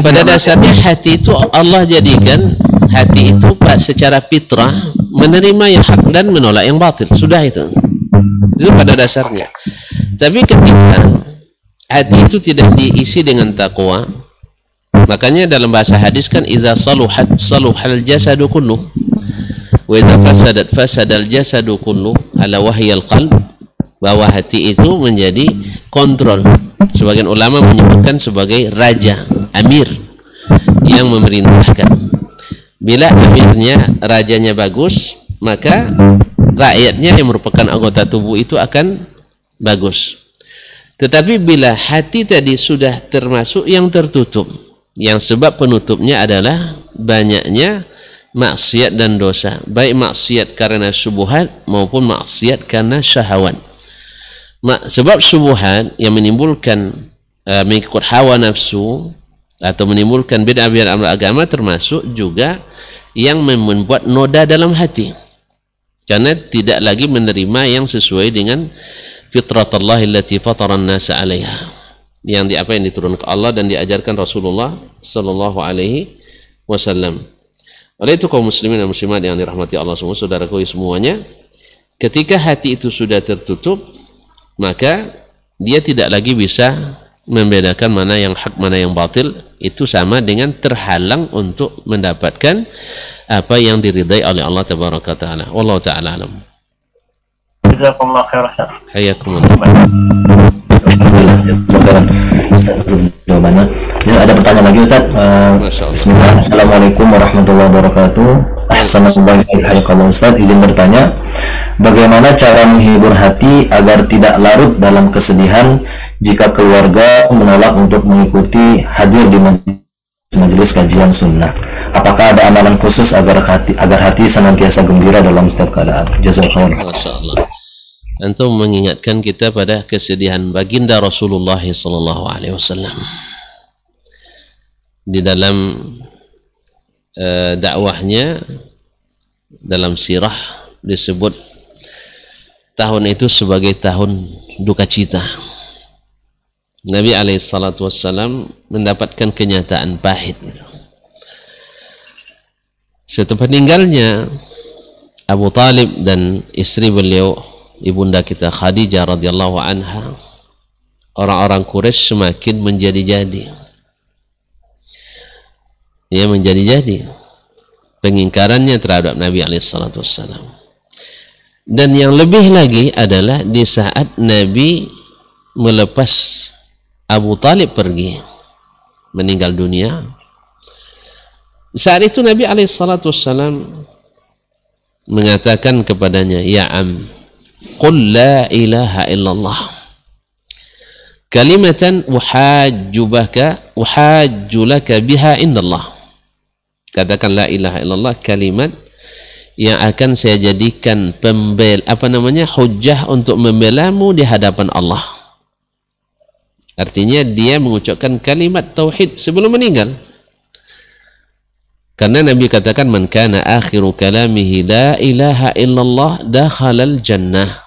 Pada dasarnya hati itu Allah jadikan hati itu secara fitrah menerima yang hak dan menolak yang batil. Sudah itu pada dasarnya. Tapi ketika hati itu tidak diisi dengan takwa, makanya dalam bahasa hadis kan iza saluhal jasadu kulluh wa idza fasadat fasadal jasadu kulluh ala wahyal qalb, bahwa hati itu menjadi kontrol. Sebagian ulama menyebutkan sebagai raja, amir yang memerintahkan. Bila amirnya, rajanya bagus, maka rakyatnya yang merupakan anggota tubuh itu akan bagus. Tetapi bila hati tadi sudah termasuk yang tertutup, yang sebab penutupnya adalah banyaknya maksiat dan dosa, baik maksiat karena syubhat maupun maksiat karena syahwat. Sebab syubhat yang menimbulkan mengikut hawa nafsu atau menimbulkan bid'ah-bid'ah amal agama, termasuk juga yang membuat noda dalam hati, karena tidak lagi menerima yang sesuai dengan fitratullah allati fataran nasa 'alaiha, yang diturunkan Allah dan diajarkan Rasulullah sallallahu alaihi wasallam. Oleh itu kaum muslimin dan muslimat yang dirahmati Allah semua, saudaraku semuanya, ketika hati itu sudah tertutup, maka dia tidak lagi bisa membedakan mana yang hak, mana yang batil. Itu sama dengan terhalang untuk mendapatkan apa yang diridai oleh Allah tabaraka taala. Wallahu taala alam. Jazakumullah khairan. Hayakumullah. Sekarang Ustaz jawabannya. Ya, ada pertanyaan lagi Ustaz. Bismillah. Assalamualaikum warahmatullahi wabarakatuh. Ahsanallahu ilaikum Ustaz, izin bertanya, bagaimana cara menghibur hati agar tidak larut dalam kesedihan jika keluarga menolak untuk mengikuti hadir di majelis kajian sunnah? Apakah ada amalan khusus agar hati senantiasa gembira dalam setiap keadaan? Jazakallah. Masyaallah. Antum mengingatkan kita pada kesedihan baginda Rasulullah sallallahu alaihi wasallam. Di dalam dakwahnya, dalam sirah disebut tahun itu sebagai tahun duka cita. Nabi alaihi salatu wassalam mendapatkan kenyataan pahit. Setelah meninggalnya Abu Talib dan istri beliau, ibunda kita Khadijah radhiyallahu anha, orang-orang Quraisy semakin menjadi-jadi. Ya, menjadi-jadi pengingkarannya terhadap Nabi alaihi salatu wassalam. Dan yang lebih lagi adalah di saat Nabi melepas Abu Talib pergi, meninggal dunia, saat itu Nabi alaihi salatu wassalam mengatakan kepadanya, ya am, qul la ilaha illallah kalimatan uhajju laka biha indallah. Katakan la ilaha illallah, kalimat yang akan saya jadikan hujjah untuk membelamu di hadapan Allah. Artinya dia mengucapkan kalimat tauhid sebelum meninggal. Karena Nabi katakan, man kana akhiru kalamihi la ilaha illallah dakhalal jannah.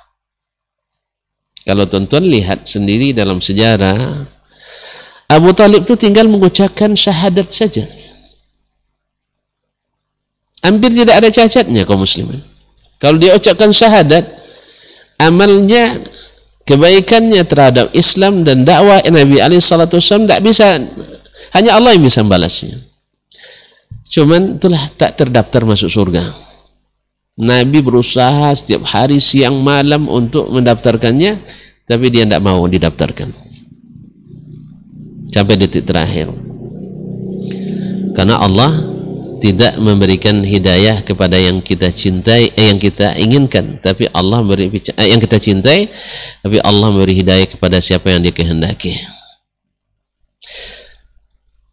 Kalau tuan-tuan lihat sendiri dalam sejarah, Abu Talib itu tinggal mengucapkan syahadat saja. Hampir tidak ada cacatnya kaum muslimin. Kalau dia ucapkan syahadat, amalnya, kebaikannya terhadap Islam dan dakwah Nabi SAW tidak bisa, hanya Allah yang bisa membalasnya. Cuman itulah tak terdaftar masuk surga. Nabi berusaha setiap hari siang malam untuk mendaftarkannya, tapi dia tidak mau didaftarkan sampai detik terakhir. Karena Allah tidak memberikan hidayah kepada yang kita cintai, yang kita inginkan, tapi Allah memberi yang kita cintai, tapi Allah memberi hidayah kepada siapa yang Dia kehendaki.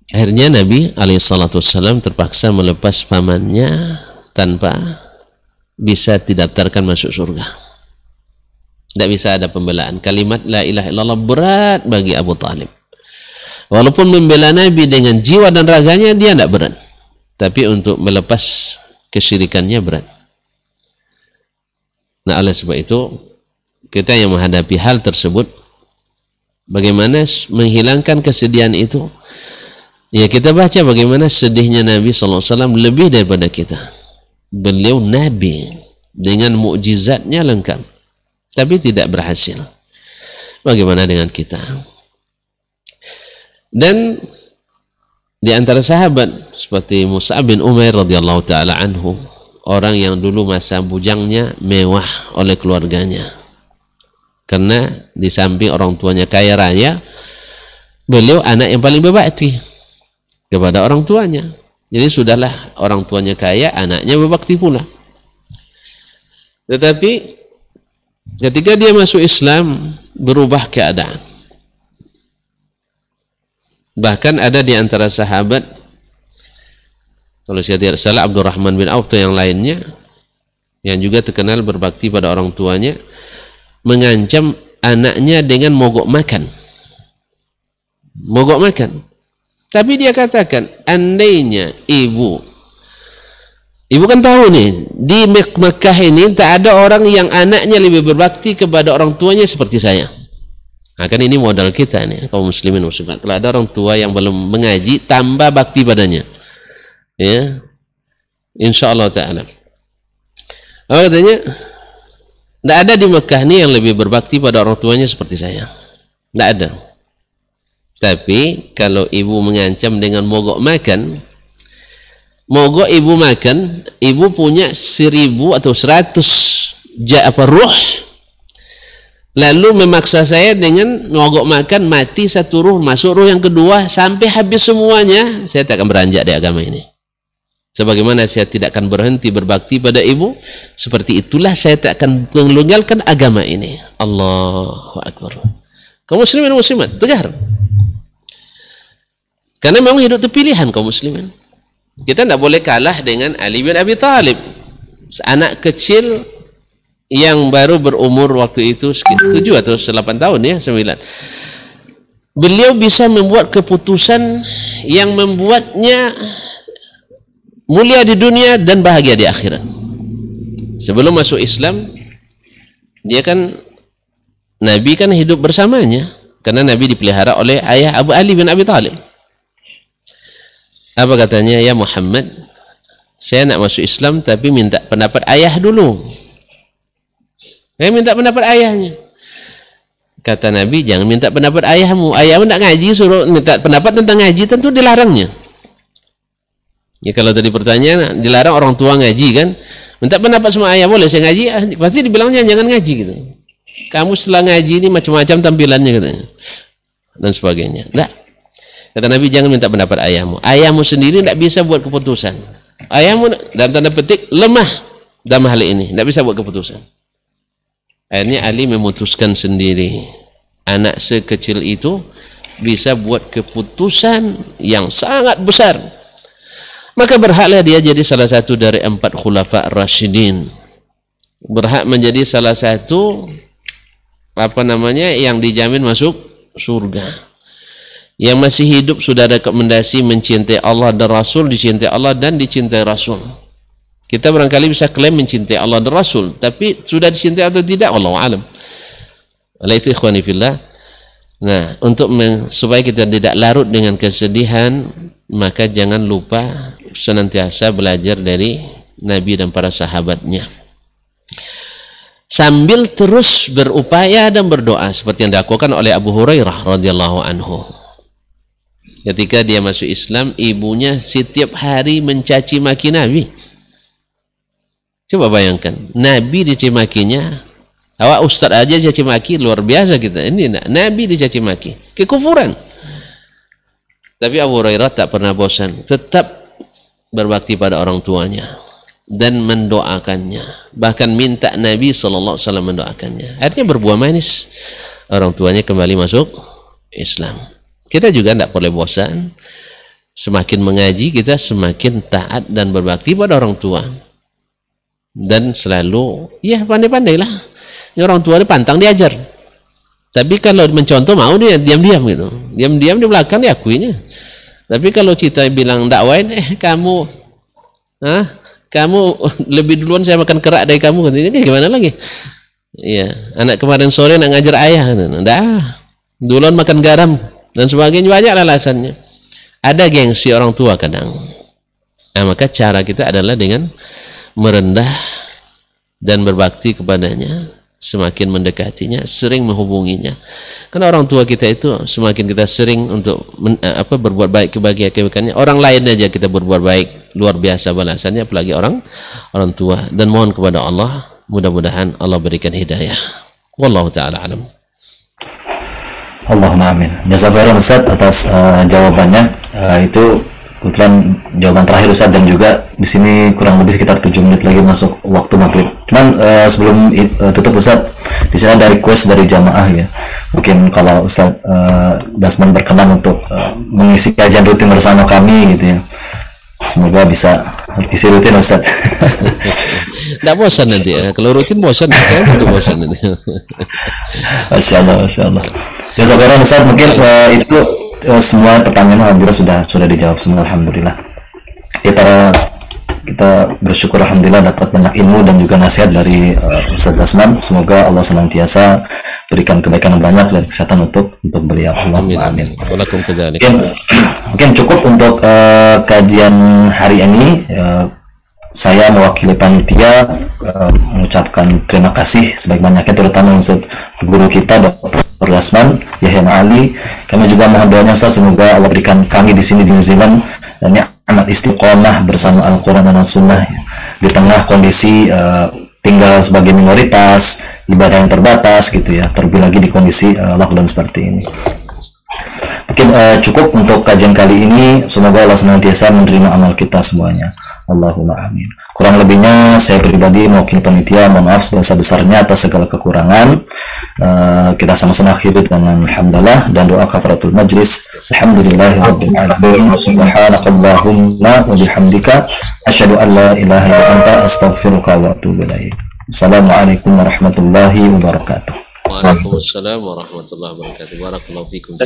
Akhirnya Nabi SAW terpaksa melepas pamannya tanpa bisa didaftarkan masuk surga. Tidak bisa ada pembelaan. Kalimat la ilaha illallah berat bagi Abu Talib. Walaupun membela Nabi dengan jiwa dan raganya, dia tidak berat. Tapi untuk melepas kesyirikannya berat. Nah, oleh sebab itu, kita yang menghadapi hal tersebut, bagaimana menghilangkan kesedihan itu? Ya, kita baca bagaimana sedihnya Nabi SAW lebih daripada kita. Beliau Nabi dengan mukjizatnya lengkap, tapi tidak berhasil. Bagaimana dengan kita? Dan di antara sahabat seperti Mus'ab bin Umair radhiyallahu taala anhu, orang yang dulu masa bujangnya mewah oleh keluarganya. Karena di samping orang tuanya kaya raya, beliau anak yang paling berbakti kepada orang tuanya. Jadi sudahlah orang tuanya kaya, anaknya berbakti pula. Tetapi ketika dia masuk Islam, berubah keadaan. Bahkan ada di antara sahabat, kalau saya tidak salah Abdurrahman bin Auf atau yang lainnya, yang juga terkenal berbakti pada orang tuanya, mengancam anaknya dengan mogok makan. Mogok makan. Tapi dia katakan, andainya ibu kan tahu nih, di Mekah ini tak ada orang yang anaknya lebih berbakti kepada orang tuanya seperti saya. Nah, kan ini modal kita nih, kaum muslimin muslimat. Kalau ada orang tua yang belum mengaji, tambah bakti padanya. Ya, insya Allah Ta'ala. Apa katanya? Tidak ada di Mekah ini yang lebih berbakti pada orang tuanya seperti saya. Tidak ada. Tapi kalau ibu mengancam dengan mogok makan, mogok ibu makan, ibu punya 1000 atau 100 ruh, lalu memaksa saya dengan mogok makan, mati satu ruh, masuk ruh yang kedua, sampai habis semuanya, saya tak akan beranjak di agama ini. Sebagaimana saya tidak akan berhenti berbakti pada ibu, seperti itulah saya tak akan meninggalkan agama ini. Allahu Akbar. Kaum muslimin muslimat, tegar. Karena memang hidup terpilihan kaum muslimin. Kita tidak boleh kalah dengan Ali bin Abi Talib, anak kecil yang baru berumur waktu itu 7 atau 8 tahun ya, 9. Beliau bisa membuat keputusan yang membuatnya mulia di dunia dan bahagia di akhirat. Sebelum masuk Islam, dia kan Nabi kan hidup bersamanya, karena Nabi dipelihara oleh ayah Abu Ali bin Abi Talib. Apa katanya? Ya Muhammad, saya nak masuk Islam tapi minta pendapat ayah dulu. Saya minta pendapat ayahnya. Kata Nabi, jangan minta pendapat ayahmu. Ayahmu nak ngaji, suruh minta pendapat tentang ngaji, tentu dilarangnya. Ya, kalau tadi pertanyaan, dilarang orang tua ngaji kan, minta pendapat sama ayah, boleh saya ngaji? Pasti dibilangnya jangan ngaji gitu. Kamu setelah ngaji ini macam-macam tampilannya katanya, dan sebagainya. Enggak. Kata Nabi, jangan minta pendapat ayahmu. Ayahmu sendiri tidak bisa buat keputusan. Ayahmu dalam tanda petik lemah dalam hal ini, tidak bisa buat keputusan. Akhirnya Ali memutuskan sendiri. Anak sekecil itu bisa buat keputusan yang sangat besar. maka berhaklah dia jadi salah satu dari 4 khulafa rasyidin, berhak menjadi salah satu yang dijamin masuk surga. Yang masih hidup sudah ada rekomendasi mencintai Allah dan Rasul, dicintai Allah dan dicintai Rasul. Kita barangkali bisa klaim mencintai Allah dan Rasul, tapi sudah dicintai atau tidak, Wallahu a'lam. Oleh itu ikhwani fillah, nah, supaya kita tidak larut dengan kesedihan, maka jangan lupa senantiasa belajar dari Nabi dan para sahabatnya, sambil terus berupaya dan berdoa seperti yang dilakukan oleh Abu Hurairah radhiyallahu anhu. Ketika dia masuk Islam, ibunya setiap hari mencaci maki Nabi. Coba bayangkan, Nabi dicaci makinya, awak ustaz aja caci maki, luar biasa kita. Ini Nabi dicaci maki, kekufuran. Tapi Abu Hurairah tak pernah bosan, tetap berbakti pada orang tuanya dan mendoakannya, bahkan minta Nabi SAW mendoakannya. Akhirnya berbuah manis, orang tuanya kembali masuk Islam. Kita juga tidak boleh bosan, semakin mengaji kita semakin taat dan berbakti pada orang tua, dan selalu ya pandai-pandailah. Ini orang tua dia pantang diajar, tapi kalau mencontoh mau dia diam-diam gitu, diam-diam di belakang diakuinya. Tapi kalau kita bilang dakwain, kamu lebih duluan saya makan kerak dari kamu, katanya gimana lagi? Iya, anak kemarin sore nak ngajar ayah, duluan makan garam dan sebagainya, banyak alasannya. Ada gengsi orang tua kadang. Nah, maka cara kita adalah dengan merendah dan berbakti kepadanya, semakin mendekatinya, sering menghubunginya. Karena orang tua kita itu semakin kita sering untuk berbuat baik kebaikannya, orang lain aja kita berbuat baik, luar biasa balasannya, apalagi orang tua. Dan mohon kepada Allah, mudah-mudahan Allah berikan hidayah. Wallahu taala alam. Allahumma amin. Jazakallahu Ustaz atas jawabannya. Itu kebetulan jawaban terakhir Ustaz, dan juga di sini kurang lebih sekitar 7 menit lagi masuk waktu maghrib. Cuman sebelum tutup Ustaz, di sini ada request dari jamaah ya. Mungkin kalau Ustaz Dasman berkenan untuk mengisi kajian rutin bersama kami gitu ya. Semoga bisa isi rutin Ustaz. Tidak bosan nanti ya. Kalau rutin bosan, saya tidak bosan nanti. Masya Allah. Jazakallahu Ustaz, mungkin itu semua pertanyaan alhamdulillah sudah dijawab semua, alhamdulillah. Kita bersyukur alhamdulillah dapat banyak ilmu dan juga nasihat dari Ustaz Dasman. Semoga Allah senantiasa berikan kebaikan yang banyak dan kesehatan untuk beliau. Allahumma amin. Mungkin cukup untuk kajian hari ini. Saya mewakili panitia mengucapkan terima kasih sebanyak-banyaknya, terutama untuk guru kita Dr. Dasman Yahya Ma'ali. Kami juga mohon doanya Ustaz, semoga Allah berikan kami di sini di New Zealand dan amat istiqomah bersama Al-Quran dan As-Sunnah di tengah kondisi tinggal sebagai minoritas, ibadah yang terbatas gitu ya, terlebih lagi di kondisi lockdown seperti ini. Mungkin cukup untuk kajian kali ini. Semoga Allah senantiasa menerima amal kita semuanya. Allahumma amin. Kurang lebihnya saya pribadi mewakili panitia mohon maaf sebesar-besarnya atas segala kekurangan. Kita sama-sama akhiri dengan alhamdulillah dan doa kafaratul majlis. Alhamdulillahirabbil alamin. Subhanakallahumma wa bihamdika asyhadu an la ilaha illa anta astaghfiruka wa atubu ilaik. Assalamualaikum warahmatullahi wabarakatuh. Waalaikumsalam warahmatullahi wabarakatuh. Barakallahu fikum.